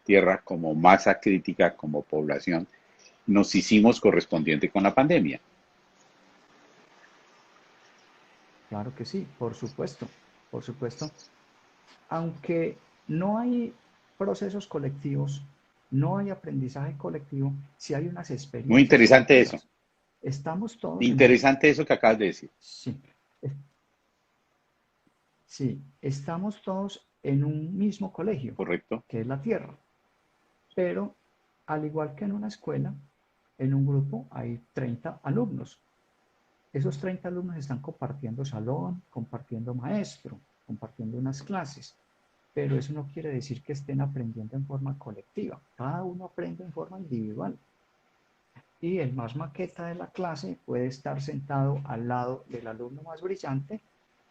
S1: Tierra, como masa crítica, como población, nos hicimos correspondiente con la pandemia.
S2: Claro que sí, por supuesto, aunque no hay procesos colectivos, no hay aprendizaje colectivo, sí hay unas
S1: Muy
S2: experiencias
S1: interesante eso.
S2: colectivas. Estamos todos en un,
S1: Interesante eso que acabas de decir.
S2: sí, sí, estamos todos en un mismo colegio,
S1: ¿Correcto?
S2: que es la Tierra, pero al igual que en una escuela, en un grupo hay 30 alumnos. Esos 30 alumnos están compartiendo salón, compartiendo maestro, compartiendo unas clases, pero eso no quiere decir que estén aprendiendo en forma colectiva. Cada uno aprende en forma individual. Y el más maqueta de la clase puede estar sentado al lado del alumno más brillante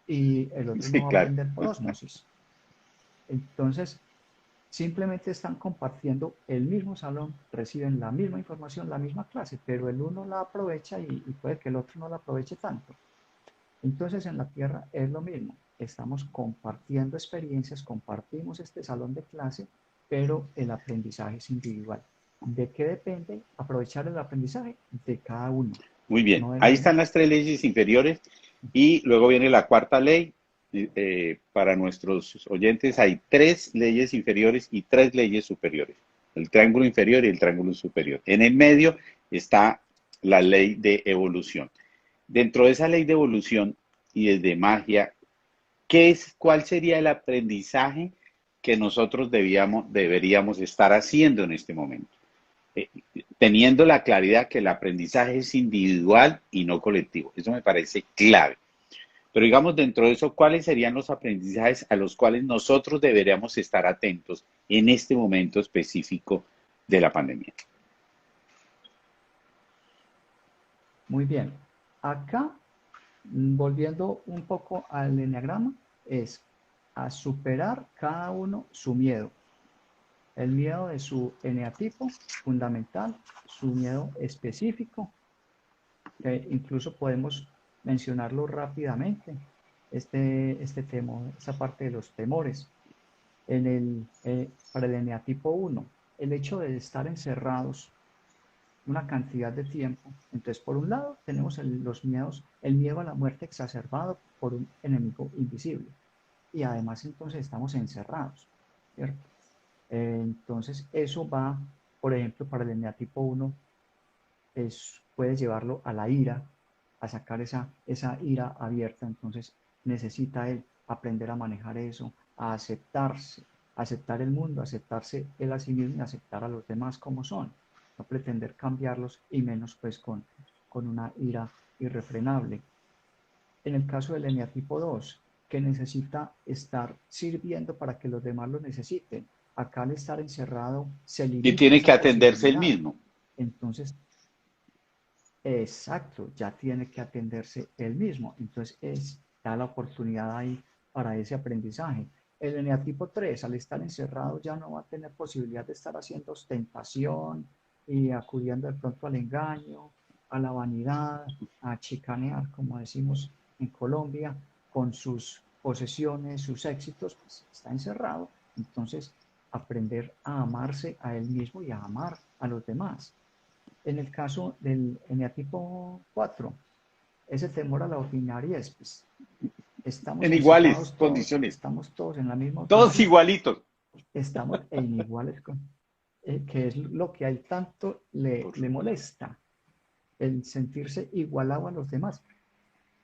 S2: y el otro no
S1: Sí,
S2: va a
S1: claro.
S2: aprender por ósmosis. Entonces, simplemente están compartiendo el mismo salón, reciben la misma información, la misma clase, pero el uno la aprovecha y puede que el otro no la aproveche tanto. Entonces en la Tierra es lo mismo, estamos compartiendo experiencias, compartimos este salón de clase, pero el aprendizaje es individual. ¿De qué depende aprovechar el aprendizaje? De cada uno,
S1: Muy bien.
S2: no de los
S1: Ahí están
S2: demás.
S1: las tres leyes inferiores y luego viene la cuarta ley. Para nuestros oyentes hay tres leyes inferiores y tres leyes superiores. El triángulo inferior y el triángulo superior. En el medio está la ley de evolución. Dentro de esa ley de evolución y desde magia, ¿cuál sería el aprendizaje que nosotros deberíamos estar haciendo en este momento? Eh, Teniendo la claridad que el aprendizaje es individual y no colectivo. Eso me parece clave. Pero digamos, dentro de eso, ¿cuáles serían los aprendizajes a los cuales nosotros deberíamos estar atentos en este momento específico de la pandemia?
S2: Muy bien. Acá, volviendo un poco al enneagrama, es a superar cada uno su miedo. El miedo de su eneatipo fundamental, su miedo específico, que incluso podemos mencionarlo rápidamente, este temor, esa parte de los temores. Para el eneatipo 1, el hecho de estar encerrados una cantidad de tiempo. Entonces, por un lado, tenemos los miedos, el miedo a la muerte exacerbado por un enemigo invisible. Y además, entonces, estamos encerrados, ¿cierto? Entonces, eso va, por ejemplo, para el eneatipo 1 puede llevarlo a la ira, a sacar esa ira abierta. Entonces necesita él aprender a manejar eso, a aceptarse, aceptar el mundo, aceptarse él a sí mismo y aceptar a los demás como son. No pretender cambiarlos y menos pues con una ira irrefrenable. En el caso del eneatipo 2, que necesita estar sirviendo para que los demás lo necesiten. Acá al estar encerrado se
S1: Y
S2: limita
S1: tiene que
S2: esa
S1: atenderse el
S2: posibilidad.
S1: mismo.
S2: Entonces exacto, ya tiene que atenderse él mismo. Entonces da la oportunidad ahí para ese aprendizaje. El eneatipo 3, al estar encerrado, ya no va a tener posibilidad de estar haciendo ostentación y acudiendo de pronto al engaño, a la vanidad, a chicanear, como decimos en Colombia, con sus posesiones, sus éxitos, pues está encerrado. Entonces, aprender a amarse a él mismo y a amar a los demás. En el caso del eneatipo 4, ese temor a la ordinariez, pues estamos
S1: En iguales
S2: encerrados todos,
S1: condiciones,
S2: estamos todos en la misma
S1: todos
S2: ordinaria,
S1: igualitos.
S2: estamos en iguales, que es lo que a él tanto le molesta, el sentirse igualado a los demás.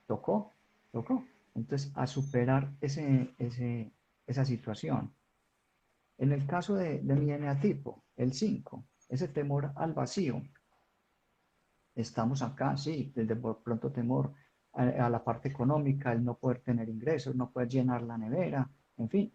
S2: Tocó, tocó. Entonces, a superar esa situación. En el caso de mi eneatipo, el 5, ese temor al vacío, estamos acá, sí, desde por pronto temor a la parte económica, el no poder tener ingresos, no poder llenar la nevera, en fin,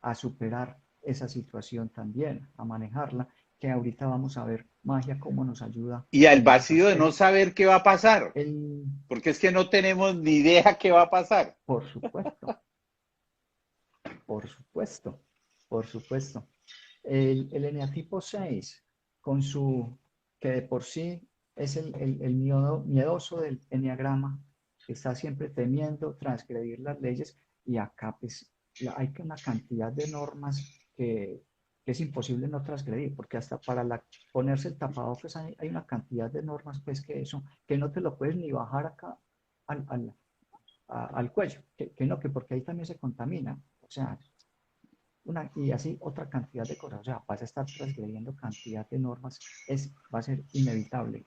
S2: a superar esa situación también, a manejarla, que ahorita vamos a ver magia cómo nos ayuda
S1: Y al
S2: en esos
S1: vacío de no
S2: aspectos.
S1: saber qué va a pasar,
S2: El,
S1: porque es que no tenemos ni idea qué va a pasar.
S2: por supuesto, por supuesto, por supuesto. El eneatipo 6, con su, que de por sí es el miedoso del eneagrama, que está siempre temiendo transgredir las leyes, y acá pues hay una cantidad de normas que es imposible no transgredir, porque hasta para ponerse el tapabocas hay una cantidad de normas pues que eso, que no te lo puedes ni bajar acá al, al, al cuello, que no, que porque ahí también se contamina, o sea, y así otra cantidad de cosas. O sea, vas a estar transgrediendo cantidad de normas, va a ser inevitable.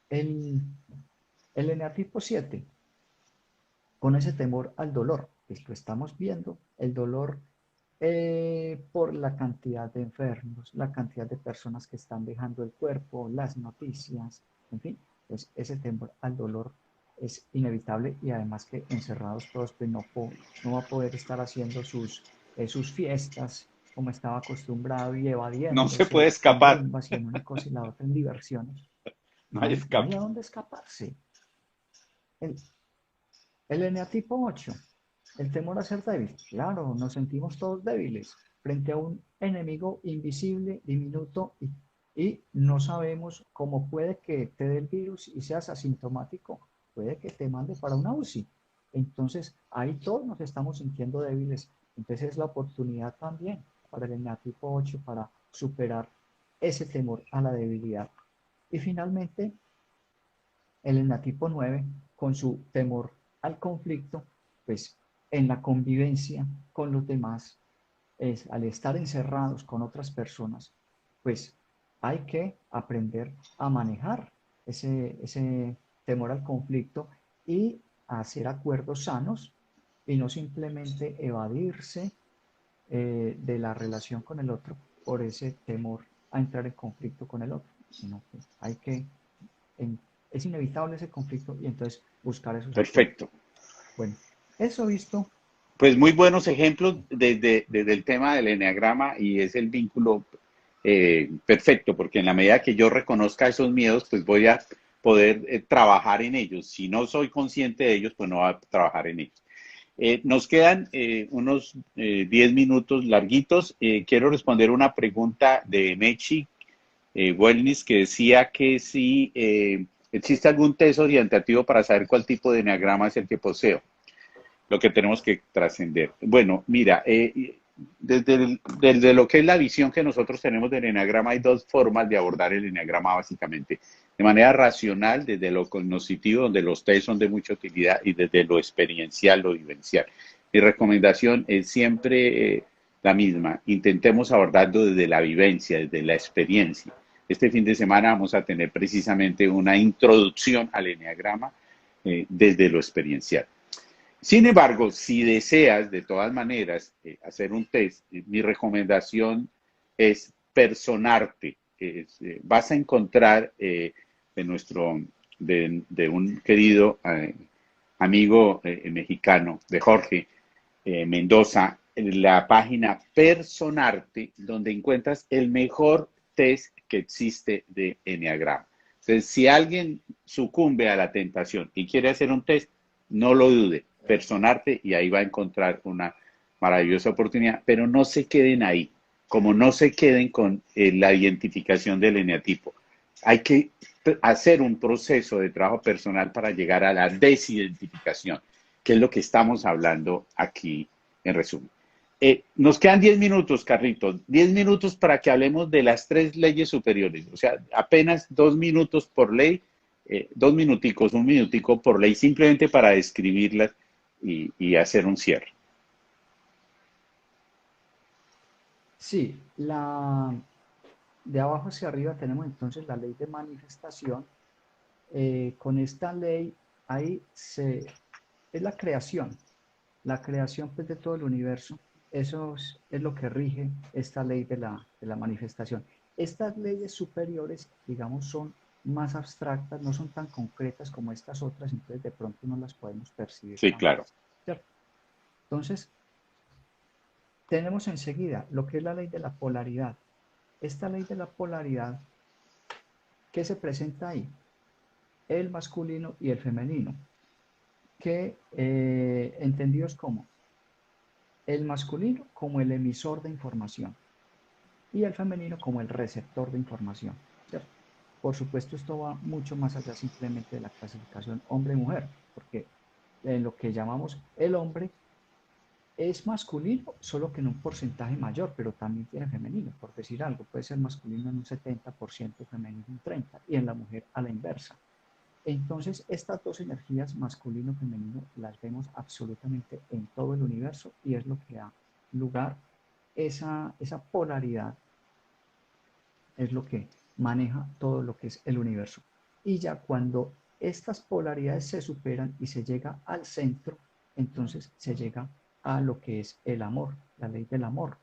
S2: El, el eneatipo 7, con ese temor al dolor, pues lo estamos viendo, el dolor por la cantidad de enfermos, la cantidad de personas que están dejando el cuerpo, las noticias, en fin, pues ese temor al dolor es inevitable, y además que encerrados todos, pues no va a poder estar haciendo sus fiestas como estaba acostumbrado y
S1: No se puede
S2: evadiéndose en
S1: escapar,
S2: rumbas y en una cosa y la otra en diversiones.
S1: no hay
S2: No hay
S1: escape.
S2: a dónde escaparse. El, el eneatipo 8, el temor a ser débil. Claro, nos sentimos todos débiles frente a un enemigo invisible, diminuto, y no sabemos cómo puede que te dé el virus y seas asintomático. Puede que te mande para una UCI. Entonces, ahí todos nos estamos sintiendo débiles. Entonces, es la oportunidad también para el eneatipo 8 para superar ese temor a la debilidad. Y finalmente, el enatipo 9, con su temor al conflicto, pues en la convivencia con los demás, al estar encerrados con otras personas, pues hay que aprender a manejar ese temor al conflicto y a hacer acuerdos sanos, y no simplemente evadirse de la relación con el otro por ese temor a entrar en conflicto con el otro, sino que hay que en- es inevitable ese conflicto, y entonces buscar esos acuerdos.
S1: Perfecto.
S2: Bueno, eso visto,
S1: Pues muy buenos ejemplos desde el tema del eneagrama y es el vínculo perfecto, porque en la medida que yo reconozca esos miedos, pues voy a poder trabajar en ellos. Si no soy consciente de ellos, pues no voy a trabajar en ellos. Nos quedan unos 10 minutos larguitos. Quiero responder una pregunta de Mechi Wellness que decía que si existe algún test orientativo para saber cuál tipo de eneagrama es el que poseo, lo que tenemos que trascender. Bueno, mira, desde lo que es la visión que nosotros tenemos del eneagrama, hay dos formas de abordar el eneagrama básicamente. De manera racional, desde lo cognitivo, donde los test son de mucha utilidad, y desde lo experiencial, lo vivencial. Mi recomendación es siempre la misma. Intentemos abordarlo desde la vivencia, desde la experiencia. Este fin de semana vamos a tener precisamente una introducción al eneagrama desde lo experiencial. Sin embargo, si deseas de todas maneras hacer un test, mi recomendación es personarte. Vas a encontrar de un querido amigo mexicano, de Jorge Mendoza, en la página Personarte, donde encuentras el mejor test que existe de Enneagrama. Entonces, si alguien sucumbe a la tentación y quiere hacer un test, no lo dude, personarte y ahí va a encontrar una maravillosa oportunidad, pero no se queden ahí, como no se queden con la identificación del eneatipo. Hay que hacer un proceso de trabajo personal para llegar a la desidentificación, que es lo que estamos hablando aquí en resumen. Nos quedan 10 minutos, Carlitos, 10 minutos para que hablemos de las 3 leyes superiores, o sea, apenas 2 minutos por ley, 2 minuticos, 1 minutico por ley, simplemente para describirlas y hacer un cierre.
S2: Sí, de abajo hacia arriba tenemos entonces la ley de manifestación. Con esta ley, es la creación pues, de todo el universo. Eso es lo que rige esta ley de la manifestación. Estas leyes superiores, digamos, son más abstractas, no son tan concretas como estas otras, entonces de pronto no las podemos percibir
S1: Sí,
S2: tan
S1: claro.
S2: fácil, ¿cierto? Entonces, tenemos enseguida lo que es la ley de la polaridad. Esta ley de la polaridad, ¿qué se presenta ahí? El masculino y el femenino, que entendidos como el masculino como el emisor de información y el femenino como el receptor de información, ¿cierto? Por supuesto, esto va mucho más allá simplemente de la clasificación hombre-mujer, porque en lo que llamamos el hombre es masculino, solo que en un porcentaje mayor, pero también tiene femenino, por decir algo, puede ser masculino en un 70%, femenino en un 30%, y en la mujer a la inversa. Entonces, estas dos energías, masculino y femenino, las vemos absolutamente en todo el universo y es lo que da lugar, esa polaridad es lo que maneja todo lo que es el universo. Y ya cuando estas polaridades se superan y se llega al centro, entonces se llega a lo que es el amor, la ley del amor.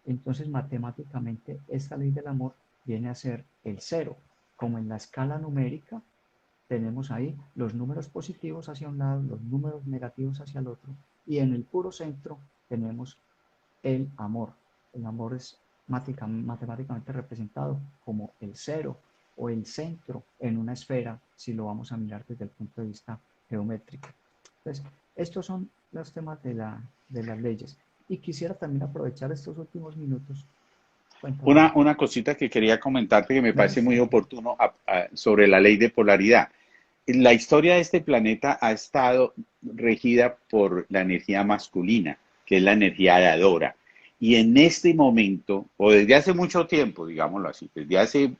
S2: Entonces, matemáticamente, esta ley del amor viene a ser el cero, como en la escala numérica tenemos ahí los números positivos hacia un lado, los números negativos hacia el otro, y en el puro centro tenemos el amor. El amor es matemáticamente representado como el cero o el centro en una esfera, si lo vamos a mirar desde el punto de vista geométrico. Entonces, estos son los temas de las leyes. Y quisiera también aprovechar estos últimos minutos. Cuéntame.
S1: Una cosita que quería comentarte que me
S2: No,
S1: parece muy
S2: sí,
S1: oportuno sobre la ley de polaridad. La historia de este planeta ha estado regida por la energía masculina, que es la energía dadora. Y en este momento, o desde hace mucho tiempo, digámoslo así, desde hace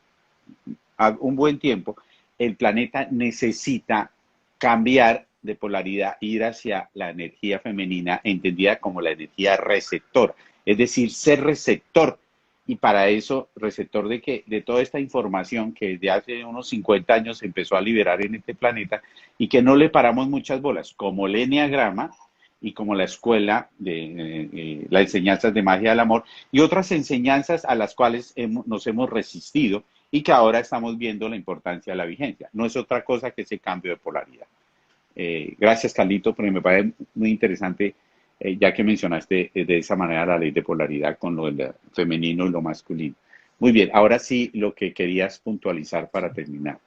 S1: un buen tiempo, el planeta necesita cambiar de polaridad, ir hacia la energía femenina, entendida como la energía receptora, es decir, ser receptor. Y para eso, receptor de que de toda esta información que desde hace unos 50 años se empezó a liberar en este planeta y que no le paramos muchas bolas, como el enneagrama y como la escuela de las enseñanzas de magia del amor y otras enseñanzas a las cuales nos hemos resistido y que ahora estamos viendo la importancia de la vigencia. No es otra cosa que ese cambio de polaridad. Gracias, Carlito, porque me parece muy interesante, ya que mencionaste de esa manera la ley de polaridad con lo femenino y lo masculino. Muy bien, ahora sí, lo que querías puntualizar para
S2: sí.
S1: terminar.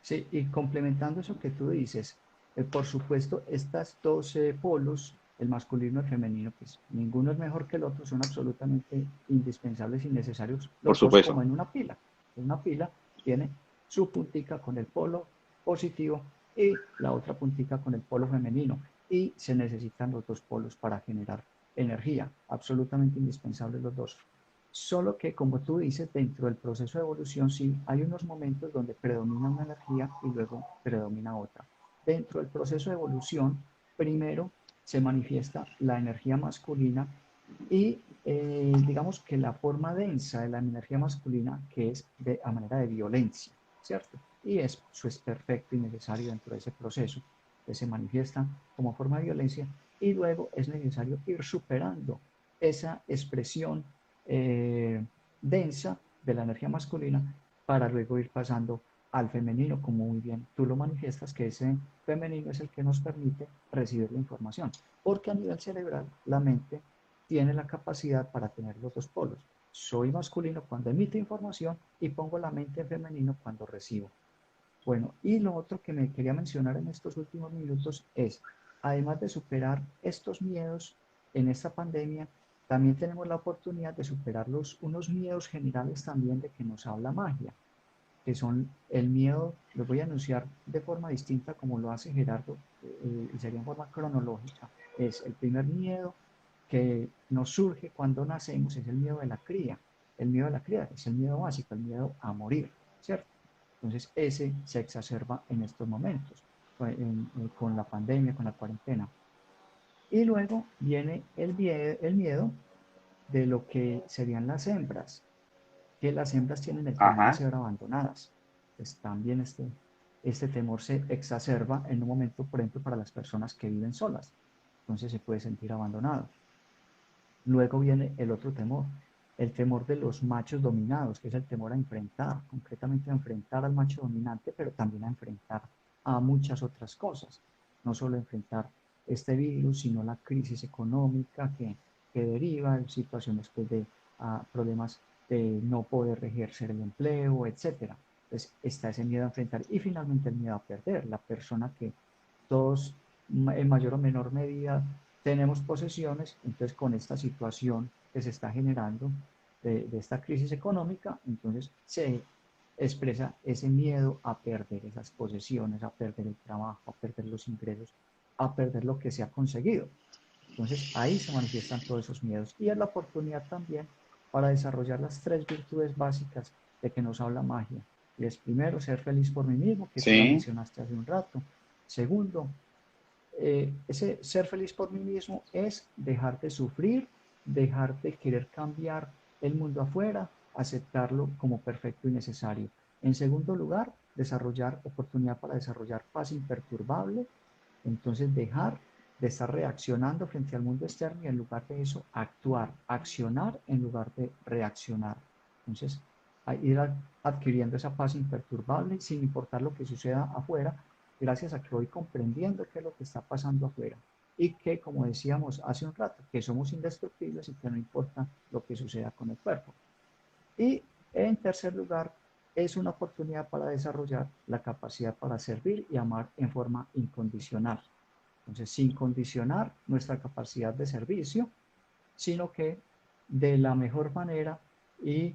S2: Sí, y complementando eso que tú dices, por supuesto, estas dos polos, el masculino y el femenino, pues ninguno es mejor que el otro, son absolutamente indispensables y necesarios
S1: Por
S2: los dos como
S1: supuesto.
S2: en una pila. Una pila tiene su puntica con el polo positivo y la otra puntica con el polo femenino y se necesitan los dos polos para generar energía, absolutamente indispensables los dos. Solo que, como tú dices, dentro del proceso de evolución, sí hay unos momentos donde predomina una energía y luego predomina otra. Dentro del proceso de evolución, primero se manifiesta la energía masculina y digamos que la forma densa de la energía masculina, que es a manera de violencia, ¿cierto? Y eso es perfecto y necesario dentro de ese proceso, que se manifiesta como forma de violencia y luego es necesario ir superando esa expresión eh, densa de la energía masculina para luego ir pasando al femenino, como muy bien tú lo manifiestas, que ese femenino es el que nos permite recibir la información, porque a nivel cerebral la mente tiene la capacidad para tener los dos polos. Soy masculino cuando emite información y pongo la mente en femenino cuando recibo. Bueno, y lo otro que me quería mencionar en estos últimos minutos es, además de superar estos miedos en esta pandemia, también tenemos la oportunidad de superar unos miedos generales también de que nos habla magia, que son el miedo, lo voy a anunciar de forma distinta como lo hace Gerardo, y sería en forma cronológica. Es el primer miedo que nos surge cuando nacemos, es el miedo de la cría. El miedo de la cría es el miedo básico, el miedo a morir, ¿cierto? Entonces ese se exacerba en estos momentos, con la pandemia, con la cuarentena. Y luego viene el miedo de lo que serían las hembras, que las hembras tienen el temor a
S1: Ajá.
S2: ser abandonadas. Pues también este temor se exacerba en un momento, por ejemplo, para las personas que viven solas. Entonces se puede sentir abandonado. Luego viene el otro temor, el temor de los machos dominados, que es el temor a enfrentar, concretamente a enfrentar al macho dominante, pero también a enfrentar a muchas otras cosas. No solo enfrentar este virus, sino la crisis económica que deriva de situaciones pues, de problemas de no poder ejercer el empleo, etcétera. Entonces está ese miedo a enfrentar y finalmente el miedo a perder, la persona que todos en mayor o menor medida tenemos posesiones, entonces con esta situación que se está generando de esta crisis económica, entonces se expresa ese miedo a perder esas posesiones, a perder el trabajo, a perder los ingresos, a perder lo que se ha conseguido. Entonces ahí se manifiestan todos esos miedos y es la oportunidad también para desarrollar las tres virtudes básicas de que nos habla magia. Y es primero, ser feliz por mí mismo, que tú la
S1: Sí,
S2: mencionaste hace un rato. Segundo, ese ser feliz por mí mismo es dejar de sufrir, dejar de querer cambiar el mundo afuera, aceptarlo como perfecto y necesario. En segundo lugar, desarrollar oportunidad para desarrollar paz imperturbable, entonces dejar de estar reaccionando frente al mundo externo y en lugar de eso actuar, accionar en lugar de reaccionar. Entonces, ir adquiriendo esa paz imperturbable sin importar lo que suceda afuera, gracias a que voy comprendiendo qué es lo que está pasando afuera y que, como decíamos hace un rato, que somos indestructibles y que no importa lo que suceda con el cuerpo. Y en tercer lugar, es una oportunidad para desarrollar la capacidad para servir y amar en forma incondicional. Entonces, sin condicionar nuestra capacidad de servicio, sino que de la mejor manera y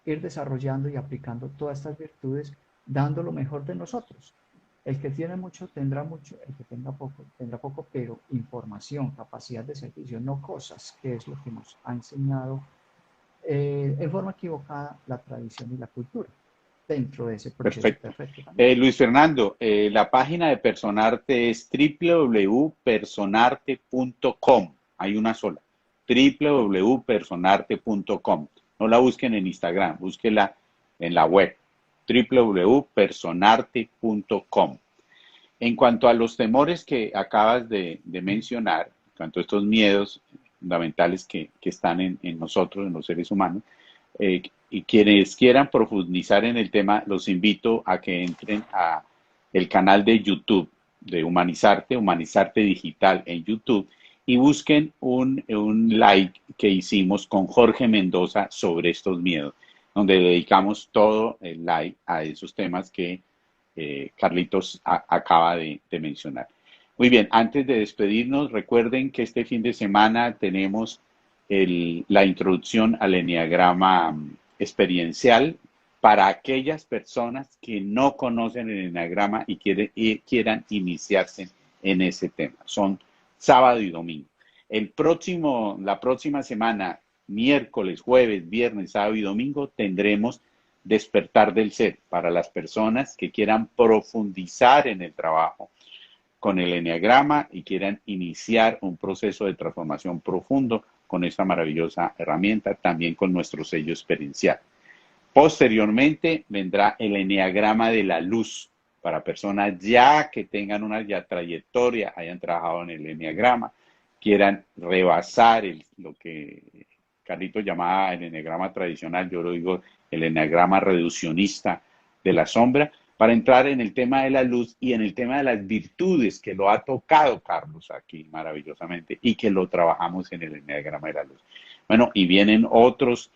S2: ir desarrollando y aplicando todas estas virtudes, dando lo mejor de nosotros. El que tiene mucho, el que tendrá poco, pero información, capacidad de servicio, no cosas, que es lo que nos ha enseñado en forma equivocada la tradición y la cultura dentro de ese proceso
S1: perfecto.
S2: perfecto también.
S1: Luis Fernando, la página de Personarte es www.personarte.com. Hay una sola. www.personarte.com. No la busquen en Instagram, búsquela en la web. www.personarte.com. En cuanto a los temores que acabas de mencionar, en cuanto a estos miedos fundamentales que están en nosotros, en los seres humanos, y quienes quieran profundizar en el tema, los invito a que entren a el canal de YouTube de Humanizarte, Humanizarte Digital en YouTube, y busquen un live que hicimos con Jorge Mendoza sobre estos miedos, donde dedicamos todo el live a esos temas que Carlitos acaba de mencionar. Muy bien, antes de despedirnos, recuerden que este fin de semana tenemos la introducción al eneagrama experiencial para aquellas personas que no conocen el eneagrama y quieran iniciarse en ese tema. Son sábado y domingo. La próxima semana, miércoles, jueves, viernes, sábado y domingo, tendremos despertar del ser para las personas que quieran profundizar en el trabajo con el eneagrama y quieran iniciar un proceso de transformación profundo con esta maravillosa herramienta, también con nuestro sello experiencial. Posteriormente vendrá el eneagrama de la luz para personas ya que tengan una trayectoria, hayan trabajado en el eneagrama, quieran rebasar lo que Carlitos llamaba el eneagrama tradicional, yo lo digo el eneagrama reduccionista de la sombra, para entrar en el tema de la luz y en el tema de las virtudes que lo ha tocado Carlos aquí maravillosamente y que lo trabajamos en el eneagrama de la luz. Bueno, y vienen otros